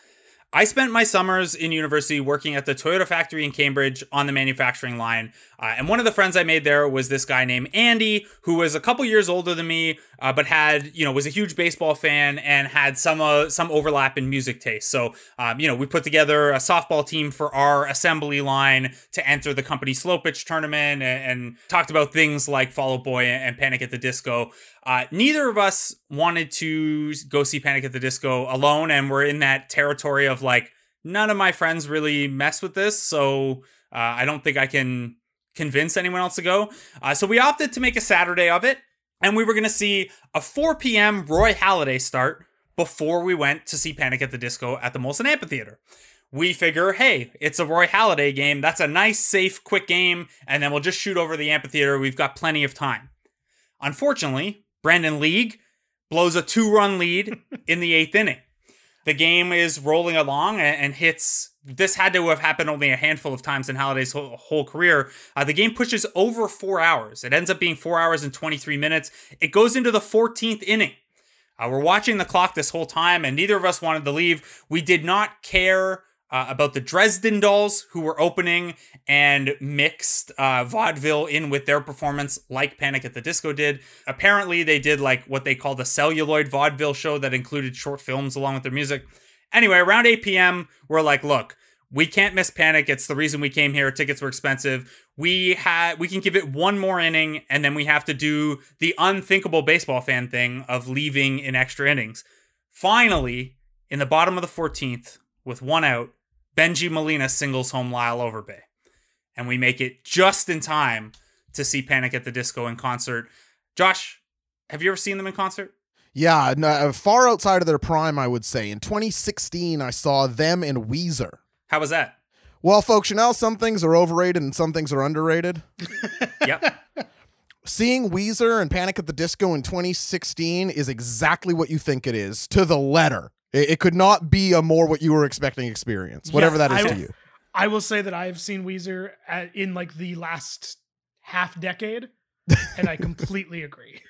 I spent my summers in university working at the Toyota factory in Cambridge on the manufacturing line. And one of the friends I made there was this guy named Andy, who was a couple years older than me, but had, was a huge baseball fan and had some overlap in music taste. So, we put together a softball team for our assembly line to enter the company slow pitch tournament and talked about things like Fall Out Boy and Panic at the Disco. Neither of us wanted to go see Panic at the Disco alone, and we're in that territory of like, none of my friends really mess with this, so I don't think I can convince anyone else to go. So we opted to make a Saturday of it, and we were going to see a 4 p.m. Roy Halladay start before we went to see Panic at the Disco at the Molson Amphitheater. We figure, hey, it's a Roy Halladay game. That's a nice, safe, quick game, and then we'll just shoot over the amphitheater. We've got plenty of time. Unfortunately, Brandon League blows a 2-run lead in the 8th inning. The game is rolling along and hits. This had to have happened only a handful of times in Halladay's whole career. The game pushes over 4 hours. It ends up being 4 hours and 23 minutes. It goes into the 14th inning. We're watching the clock this whole time, and neither of us wanted to leave. We did not care about the Dresden Dolls, who were opening and mixed vaudeville in with their performance like Panic at the Disco did. Apparently, they did like what they called a celluloid vaudeville show that included short films along with their music. Anyway, around 8 p.m., we're like, look, we can't miss Panic. It's the reason we came here. Tickets were expensive. We can give it one more inning, and then we have to do the unthinkable baseball fan thing of leaving in extra innings. Finally, in the bottom of the 14th, with one out, Benji Molina singles home Lyle Overbay. And we make it just in time to see Panic at the Disco in concert. Josh, have you ever seen them in concert? Yeah, no, far outside of their prime, I would say. In 2016, I saw them and Weezer. How was that? Well, folks, you know, some things are overrated and some things are underrated. Yep. Seeing Weezer and Panic at the Disco in 2016 is exactly what you think it is, to the letter. It could not be a more what you were expecting experience, whatever that is to you. I will say that I have seen Weezer in like the last half decade, and I completely agree.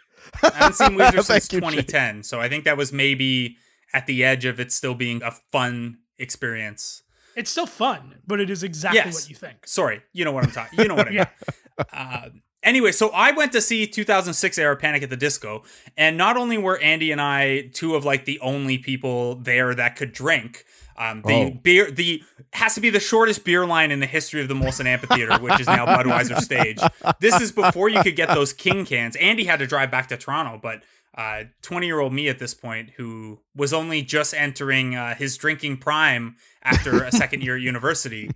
I haven't seen Weezer since 2010, so I think that was maybe at the edge of it still being a fun experience. It's still fun, but it is exactly what you think. Sorry, you know what I'm talking. You know what I mean. Anyway, so I went to see 2006 era Panic at the Disco, and not only were Andy and I two of like the only people there that could drink. The has to be the shortest beer line in the history of the Molson Amphitheater, which is now Budweiser Stage. This is before you could get those King cans. Andy had to drive back to Toronto, but 20-year-old me at this point, who was only just entering his drinking prime after a second year at university,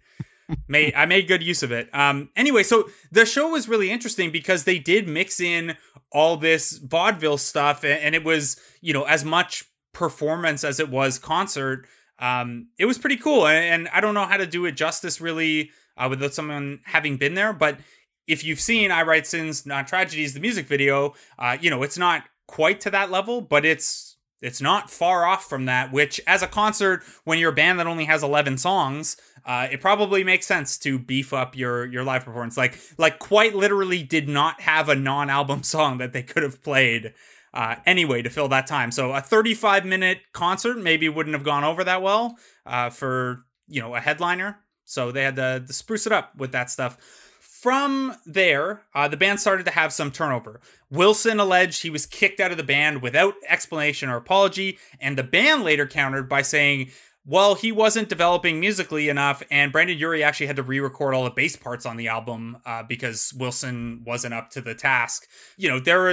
I made good use of it. Anyway, so the show was really interesting because they did mix in all this vaudeville stuff, and it was, you know, as much performance as it was concert. It was pretty cool, and I don't know how to do it justice really without someone having been there, but if you've seen I Write Sins, Not Tragedies, the music video, you know, it's not quite to that level, but it's not far off from that, which as a concert, when you're a band that only has 11 songs, it probably makes sense to beef up your live performance. Like quite literally did not have a non-album song that they could have played anyway to fill that time. So a 35-minute concert maybe wouldn't have gone over that well for, you know, a headliner. So they had to spruce it up with that stuff. From there, the band started to have some turnover. Wilson alleged he was kicked out of the band without explanation or apology, and the band later countered by saying, well, he wasn't developing musically enough, and Brendon Urie actually had to re-record all the bass parts on the album because Wilson wasn't up to the task. You know, there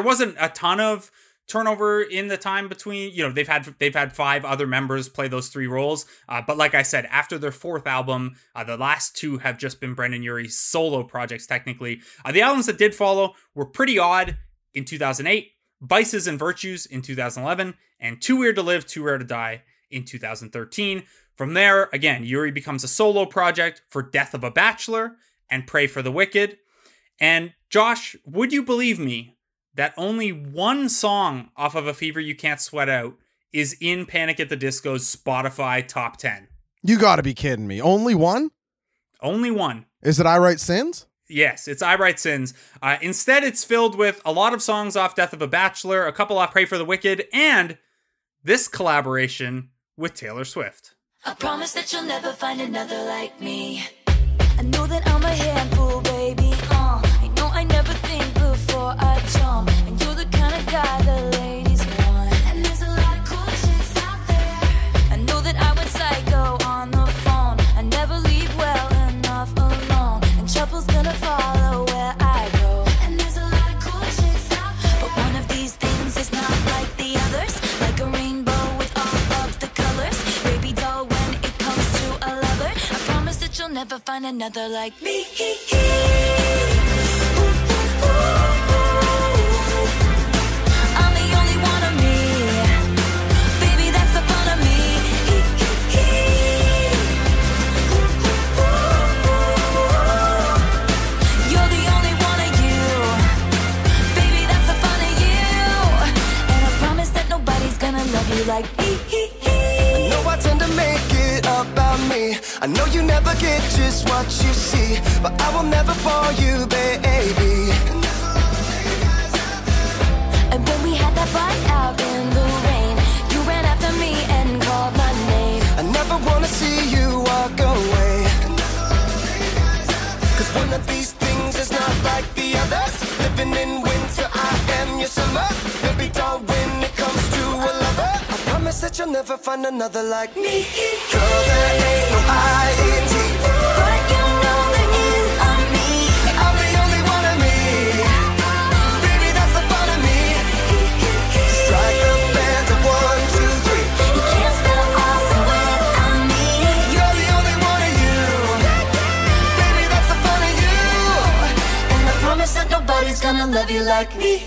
wasn't a ton of turnover in the time between, you know, they've had 5 other members play those 3 roles. But like I said, after their 4th album, the last 2 have just been Brendon Urie's solo projects, technically. The albums that did follow were Pretty Odd in 2008, Vices and Virtues in 2011, and Too Weird to Live, Too Rare to Die in 2013. From there, again, Urie becomes a solo project for Death of a Bachelor and Pray for the Wicked. And Josh, would you believe me that only one song off of A Fever You Can't Sweat Out is in Panic at the Disco's Spotify top 10? You gotta be kidding me. Only one? Only one. Is it I Write Sins? Yes, it's I Write Sins. Instead, it's filled with a lot of songs off Death of a Bachelor, a couple off Pray for the Wicked, and this collaboration with Taylor Swift. I promise that you'll never find another like me. I know that I'm a handful, baby. I know I never think before I jump. And you're the kind of guy the ladies want. And there's a lot of cool chicks out there. I know that I went psycho on the phone. I never leave well enough alone. And trouble's gonna follow where I go. And there's a lot of cool chicks out there. But one of these things is not like the others. Like a rainbow with all of the colors. Baby doll, when it comes to a lover, I promise that you'll never find another like me. I'm the only one of me. Baby, that's the fun of me. You're the only one of you. Baby, that's the fun of you. And I promise that nobody's gonna love you like me. I know I tend to make it about me. I know you never get just what you see, but I will never bore you, baby. And when we had that fight out in the rain, you ran after me and called my name. I never wanna see you walk away. Cause one of these things is not like the others. Living in winter, I am your summer. Baby doll, when it comes to a lover, I promise that you'll never find another like me. Girl, there ain't no I-N-T, but you know there is a me. I'm the only one of me. Baby, that's the fun of me. Strike the band of 1, 2, 3. You can't spell awesome without me. You're the only one of you. Baby, that's the fun of you. And I promise that nobody's gonna love you like me.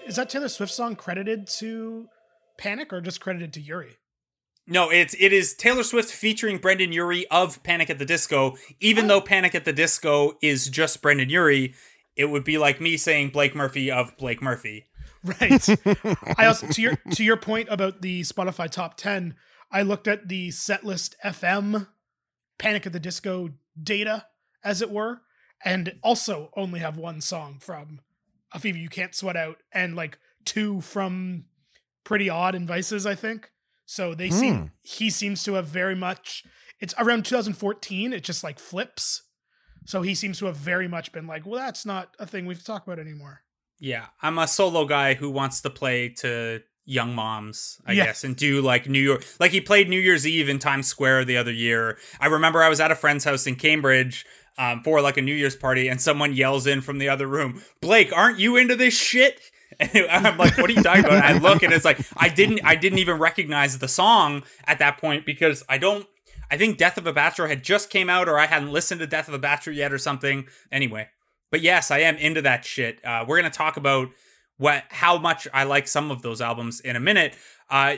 Is that Taylor Swift song credited to Panic or just credited to Urie? No, it is Taylor Swift featuring Brendon Urie of Panic at the Disco. Even though Panic at the Disco is just Brendon Urie, it would be like me saying Blake Murphy of Blake Murphy. Right. I also, to your point about the Spotify top 10, I looked at the Setlist FM Panic at the Disco data, as it were, and also only have one song from A Fever You Can't Sweat Out and like 2 from Pretty Odd and Vices, I think. So he seems to have very much, it's around 2014, it just like flips. So he seems to have very much been like, well, that's not a thing we have to talk about anymore. Yeah, I'm a solo guy who wants to play to young moms, I guess, and do like New York. Like he played New Year's Eve in Times Square the other year. I remember I was at a friend's house in Cambridge for like a New Year's party, and someone yells in from the other room, "Blake, aren't you into this shit?" And I'm like, "What are you talking about?" And I look, and it's like I didn't even recognize the song at that point because I think Death of a Bachelor had just came out, or I hadn't listened to Death of a Bachelor yet, or something. Anyway, but yes, I am into that shit. We're gonna talk about how much I like some of those albums in a minute.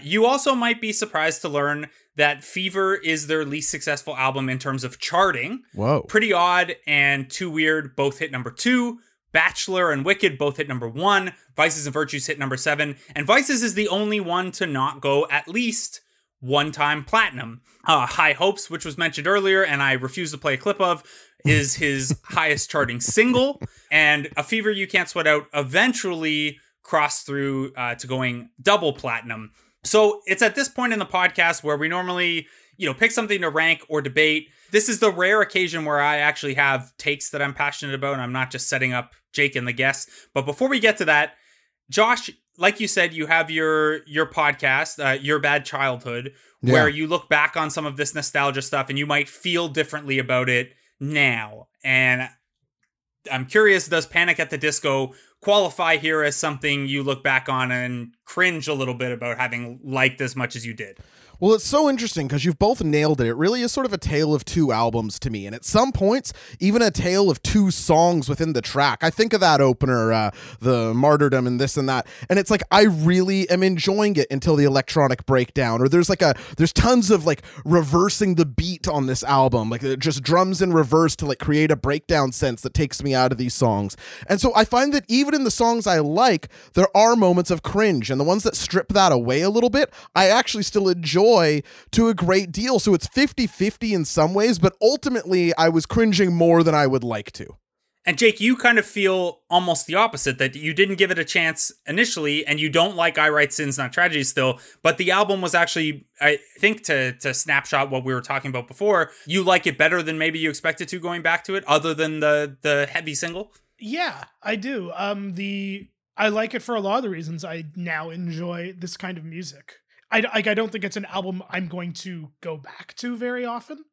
You also might be surprised to learn that Fever is their least successful album in terms of charting. Whoa. Pretty Odd and Too Weird both hit number 2. Bachelor and Wicked both hit number 1. Vices and Virtues hit number 7. And Vices is the only one to not go at least one time platinum. High Hopes, which was mentioned earlier, and I refuse to play a clip of, is his highest charting single. And A Fever You Can't Sweat Out eventually crossed through to going double platinum. So it's at this point in the podcast where we normally, pick something to rank or debate. This is the rare occasion where I actually have takes that I'm passionate about, and I'm not just setting up Jake and the guests. But before we get to that, Josh, like you said, you have your podcast, Your Bad Childhood, where you look back on some of this nostalgia stuff and you might feel differently about it now. And I'm curious, does Panic at the Disco qualify here as something you look back on and cringe a little bit about having liked as much as you did? Well, it's so interesting because you've both nailed it. It really is sort of a tale of two albums to me. And at some points, even a tale of two songs within the track. I think of that opener, the Martyrdom and this and that. And it's like, I really am enjoying it until the electronic breakdown. Or there's tons of like reversing the beat on this album. Like just drums in reverse to like create a breakdown sense that takes me out of these songs. And so I find that even in the songs I like, there are moments of cringe. And the ones that strip that away a little bit, I actually still enjoy to a great deal. So it's 50-50 in some ways, but ultimately I was cringing more than I would like to. And Jake, you kind of feel almost the opposite, that you didn't give it a chance initially, and you don't like I Write Sins, Not Tragedies still, but the album was actually, I think, to snapshot what we were talking about before, you like it better than maybe you expected to going back to it, other than the heavy single? Yeah, I do. I like it for a lot of the reasons I now enjoy this kind of music. I don't think it's an album I'm going to go back to very often,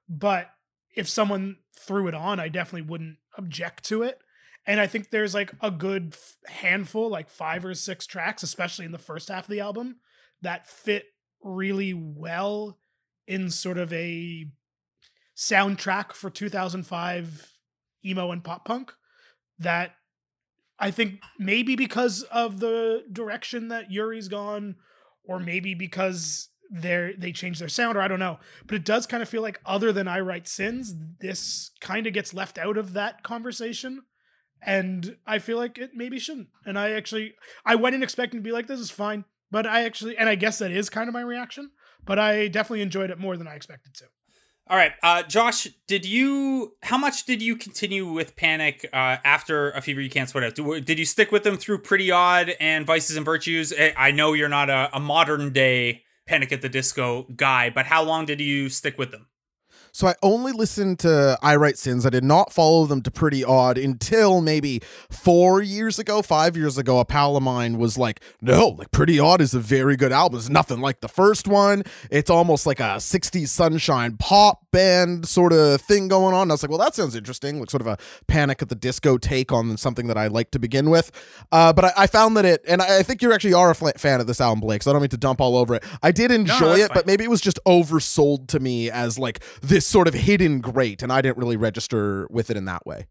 but if someone threw it on, I definitely wouldn't object to it. And I think there's like a good handful, like 5 or 6 tracks, especially in the first half of the album, that fit really well in sort of a soundtrack for 2005 emo and pop punk that I think maybe because of the direction that Urie's gone, or maybe because they changed their sound, or I don't know. But it does kind of feel like, other than I Write Sins, this kind of gets left out of that conversation. And I feel like it maybe shouldn't. And I went in expecting to be like, this is fine. But and I guess that is kind of my reaction. But I definitely enjoyed it more than I expected to. All right, Josh, how much did you continue with Panic after A Fever You Can't Sweat Out? Did you stick with them through Pretty Odd and Vices and Virtues? I know you're not a modern day Panic at the Disco guy, but how long did you stick with them? So I only listened to I Write Sins. I did not follow them to Pretty Odd until maybe 5 years ago, a pal of mine was like, no, like Pretty Odd is a very good album. It's nothing like the first one. It's almost like a 60s sunshine pop band sort of thing going on. And I was like, well, that sounds interesting. Like sort of a Panic at the Disco take on something that I like to begin with. But I found that and I think you actually are a fan of this album, Blake, so I don't mean to dump all over it. I did enjoy it, but maybe it was just oversold to me as like this sort of hidden great, and I didn't really register with it in that way.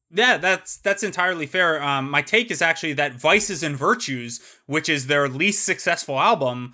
Yeah, that's entirely fair. My take is actually that Vices and Virtues, which is their least successful album,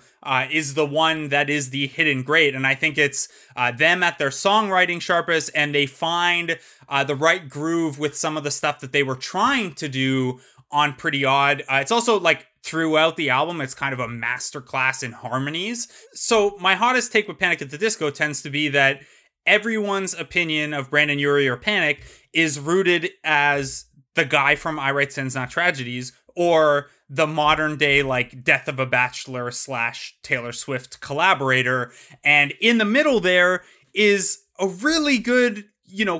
is the one that is the hidden great. And I think it's them at their songwriting sharpest, and they find the right groove with some of the stuff that they were trying to do on Pretty Odd. It's also like throughout the album, it's kind of a masterclass in harmonies. So my hottest take with Panic at the Disco tends to be that everyone's opinion of Brendon Urie or Panic is rooted as the guy from I Write Sins Not Tragedies, or the modern day like Death of a Bachelor / Taylor Swift collaborator. And in the middle there is a really good,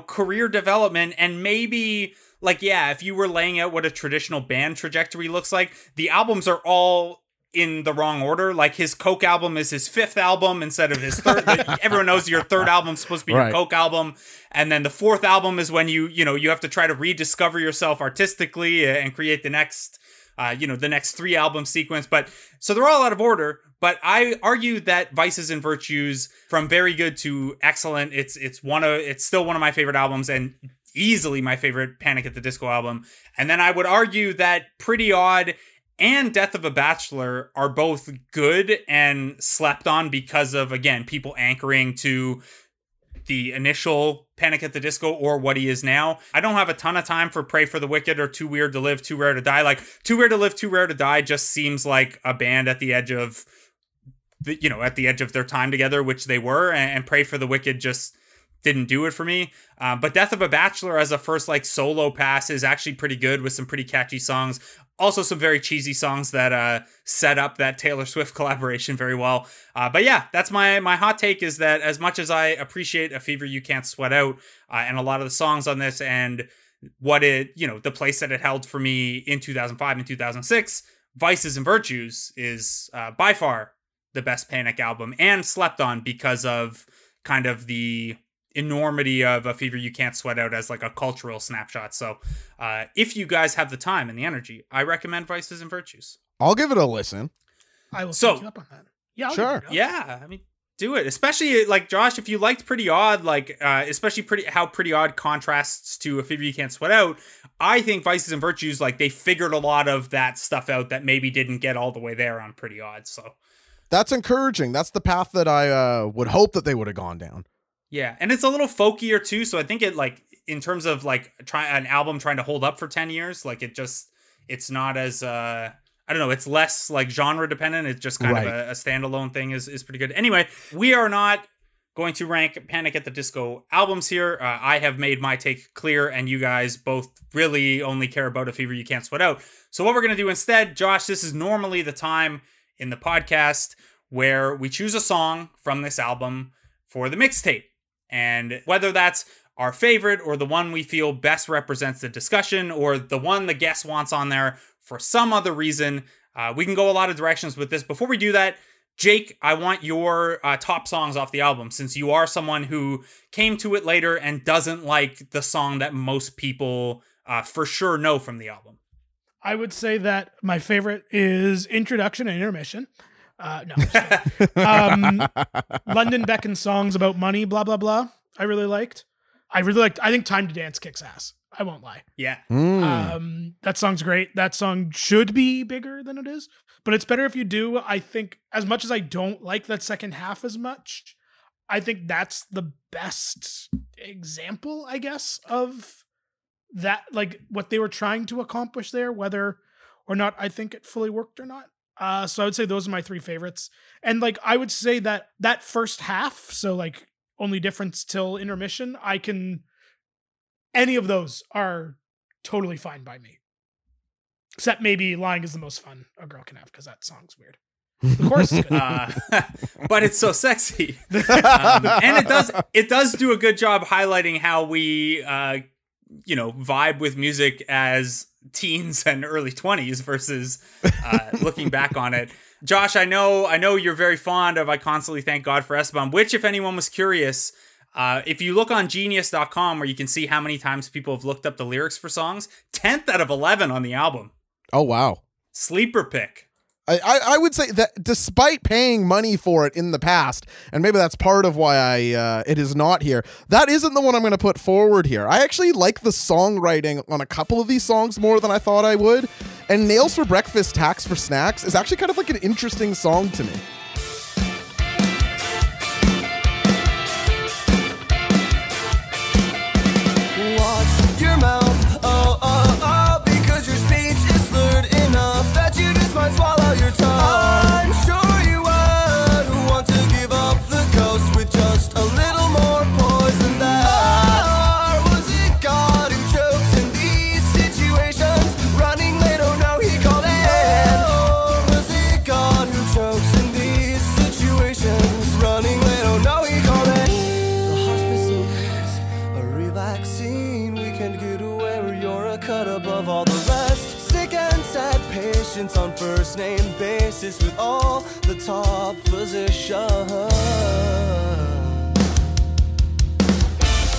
career development. And maybe like, yeah, if you were laying out what a traditional band trajectory looks like, the albums are all in the wrong order. Like his Coke album is his 5th album instead of his 3rd. Everyone knows your 3rd album is supposed to be your Coke album. And then the 4th album is when you have to try to rediscover yourself artistically and create the next, the next 3 album sequence. But so they're all out of order. But I argue that Vices and Virtues, from very good to excellent, it's still one of my favorite albums, and easily my favorite Panic at the Disco album. And then I would argue that Pretty Odd and Death of a Bachelor are both good and slept on because of, again, people anchoring to the initial Panic at the Disco or what he is now. I don't have a ton of time for Pray for the Wicked or Too Weird to Live, Too Rare to Die. Like, Too Weird to Live, Too Rare to Die just seems like a band at the edge of their time together, which they were, and Pray for the Wicked just didn't do it for me. But Death of a Bachelor as a first like solo pass is actually pretty good with some pretty catchy songs. Also some very cheesy songs that set up that Taylor Swift collaboration very well. But yeah, that's my hot take, is that as much as I appreciate A Fever You Can't Sweat Out and a lot of the songs on this and what the place that it held for me in 2005 and 2006, Vices and Virtues is by far the best Panic album, and slept on because of kind of the enormity of A Fever You Can't Sweat Out as like a cultural snapshot. So if you guys have the time and the energy, I recommend Vices and Virtues. I'll give it a listen. I will take you up on that. Yeah, sure. Yeah, I mean, do it. Especially like Josh, if you liked Pretty Odd, like especially how Pretty Odd contrasts to A Fever You Can't Sweat Out, I think Vices and Virtues, like they figured a lot of that stuff out that maybe didn't get all the way there on Pretty Odd. So that's encouraging. That's the path that I would hope that they would have gone down. Yeah, and it's a little folkier too, so I think it like in terms of like an album trying to hold up for 10 years, like it's not as I don't know, it's less like genre dependent. It's just kind of a standalone thing is pretty good. Anyway, we are not going to rank Panic at the Disco albums here. I have made my take clear, and you guys both really only care about A Fever You Can't Sweat Out. So what we're going to do instead, Josh, this is normally the time in the podcast where we choose a song from this album for the mixtape. And whether that's our favorite or the one we feel best represents the discussion or the one the guest wants on there for some other reason, we can go a lot of directions with this. Before we do that, Jake, I want your top songs off the album, since you are someone who came to it later and doesn't like the song that most people for sure know from the album. I would say that my favorite is Introduction and Intermission. No, London Beckon songs about money, blah, blah, blah. I really liked. I think Time to Dance kicks ass. I won't lie. Yeah. That song's great. That song should be bigger than it is, but it's better if you do. I think as much as I don't like that second half as much, I think that's the best example, I guess, of that, like what they were trying to accomplish there, whether or not I think it fully worked or not. So I would say those are my 3 favorites. And like, I would say that first half, so like Only Difference till Intermission, any of those are totally fine by me. Except maybe Lying is the Most Fun a Girl Can Have, because that song's weird. The chorus is good. But it's so sexy. And it does do a good job highlighting how we, vibe with music as teens and early 20s versus looking back on it. Josh, I know you're very fond of I Constantly Thank God for Esteban, which, if anyone was curious, if you look on genius.com, where you can see how many times people have looked up the lyrics for songs, 10th out of 11 on the album. Oh, wow. Sleeper pick. I would say that despite paying money for it in the past, and maybe that's part of why it is not here, that isn't the one I'm going to put forward here. I actually like the songwriting on a couple of these songs more than I thought I would, and Nails for Breakfast, Tax for Snacks is actually kind of like an interesting song to me. Watch your mouth, oh, because your speech is slurred enough that you just might swallow your tongue. I'm sure you would want to give up the ghost with just a little more poison than. Or was it God who chokes in these situations? Running late, oh no, he called in. Or was it God who chokes in these situations? Running late, oh no, he called in. The hospice is a relaxing weekend getaway where you're a cut above all the rest. Sick and sad patients on first name basis with all the top physicians.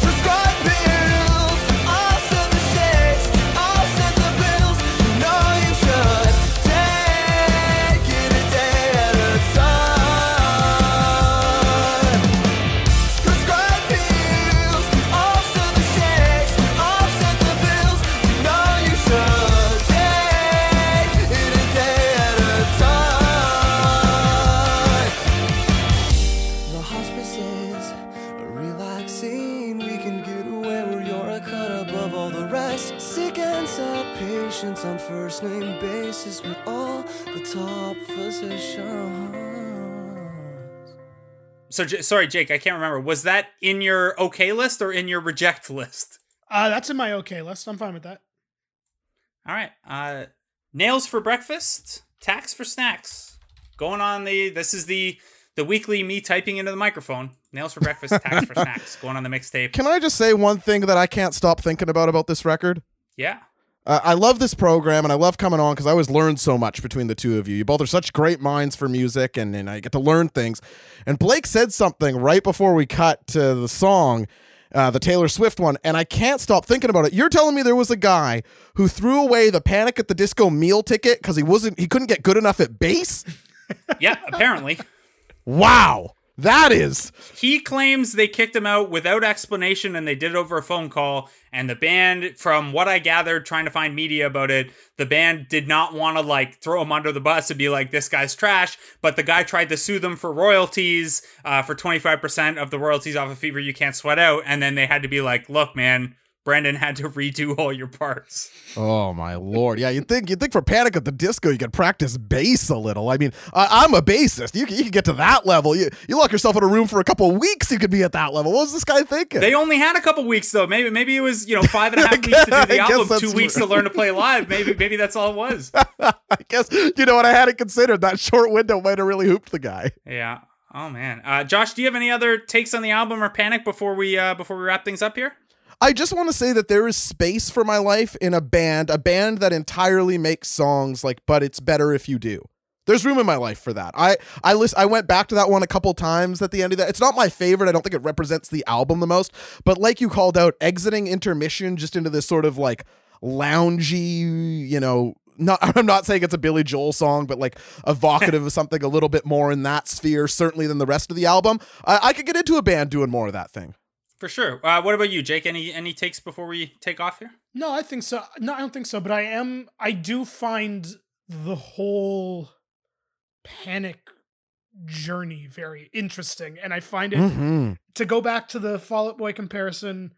Prescribe pills, I'll set the shakes, I'll set the pills. You know you should take it a day at a time. Prescribe pills, I'll set the shakes, I'll set the pills. You know you should take it a day at a time. The hospice is a relaxing weekend getaway where you're a cut above all the rest. Sick and sad patients on first name basis with all the top physicians. So, sorry, Jake, I can't remember. Was that in your okay list or in your reject list? That's in my okay list. I'm fine with that. All right. Nails for Breakfast, Tax for Snacks. Going on this is the weekly me typing into the microphone. Nails for Breakfast, Tax for Snacks. Going on the mixtape. Can I just say one thing that I can't stop thinking about this record? Yeah. I love this program, and I love coming on because I always learn so much between the two of you. You both are such great minds for music, and I get to learn things. And Blake said something right before we cut to the song, the Taylor Swift one, and I can't stop thinking about it. You're telling me there was a guy who threw away the Panic at the Disco meal ticket because he couldn't get good enough at bass? Yeah, apparently. Wow. That is. He claims they kicked him out without explanation and they did it over a phone call. And the band, from what I gathered trying to find media about it, the band did not want to like throw him under the bus and be like, this guy's trash. But the guy tried to sue them for royalties, for 25% of the royalties off of Fever You Can't Sweat Out. And then they had to be like, look, man, Brendon had to redo all your parts. Oh my Lord. Yeah, you'd think for Panic at the Disco you could practice bass a little. I mean, I'm a bassist. You can get to that level. You lock yourself in a room for a couple of weeks, you could be at that level. What was this guy thinking? They only had a couple weeks though. Maybe it was 5.5 weeks to do the album, 2 weeks to learn to play live. Maybe that's all it was. I guess what I hadn't considered, that short window might have really hooped the guy. Yeah. Oh man. Josh, do you have any other takes on the album or Panic before we wrap things up here? I just want to say that there is space for my life in a band that entirely makes songs like But It's Better If You Do. There's room in my life for that. I went back to that one a couple times at the end of that. It's not my favorite. I don't think it represents the album the most. But like you called out, exiting intermission just into this sort of like loungy, I'm not saying it's a Billy Joel song, but like evocative of something a little bit more in that sphere, certainly than the rest of the album. I could get into a band doing more of that thing. For sure. What about you, Jake? Any takes before we take off here? No, I think so. No, I don't think so. But I do find the whole Panic journey very interesting. And I find it, to go back to the Fall Out Boy comparison,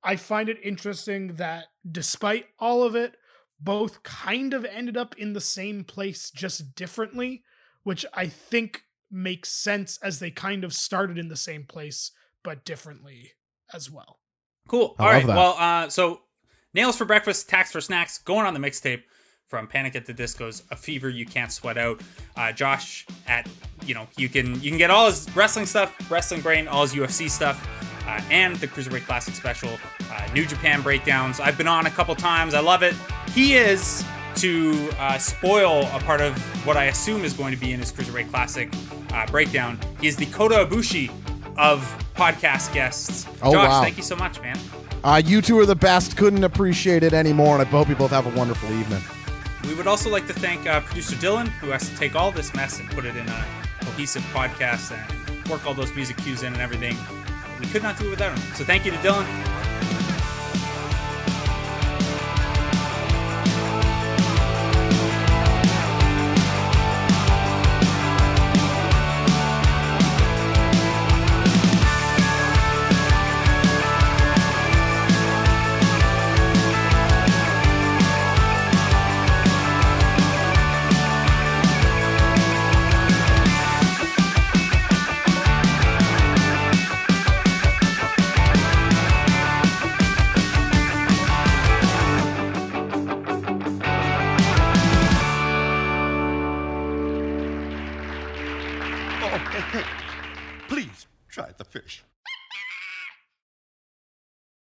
I find it interesting that despite all of it, both kind of ended up in the same place, just differently, which I think makes sense as they kind of started in the same place, but differently as well. Cool. All right. Well, so Nails for Breakfast, Tax for Snacks, going on the mixtape from Panic at the Disco's A Fever You Can't Sweat Out. Josh you can get all his wrestling stuff, Wrestling Brain, all his UFC stuff, and the Cruiserweight Classic special, New Japan breakdowns. I've been on a couple times. I love it. He is, to spoil a part of what I assume is going to be in his Cruiserweight Classic breakdown, he is the Kota Ibushi of podcast guests. Oh, Josh, wow. Thank you so much, man. You two are the best. Couldn't appreciate it anymore, and I hope you both have a wonderful evening. We would also like to thank producer Dylan, who has to take all this mess and put it in a cohesive podcast and work all those music cues in and everything. We could not do it without him. So thank you to Dylan.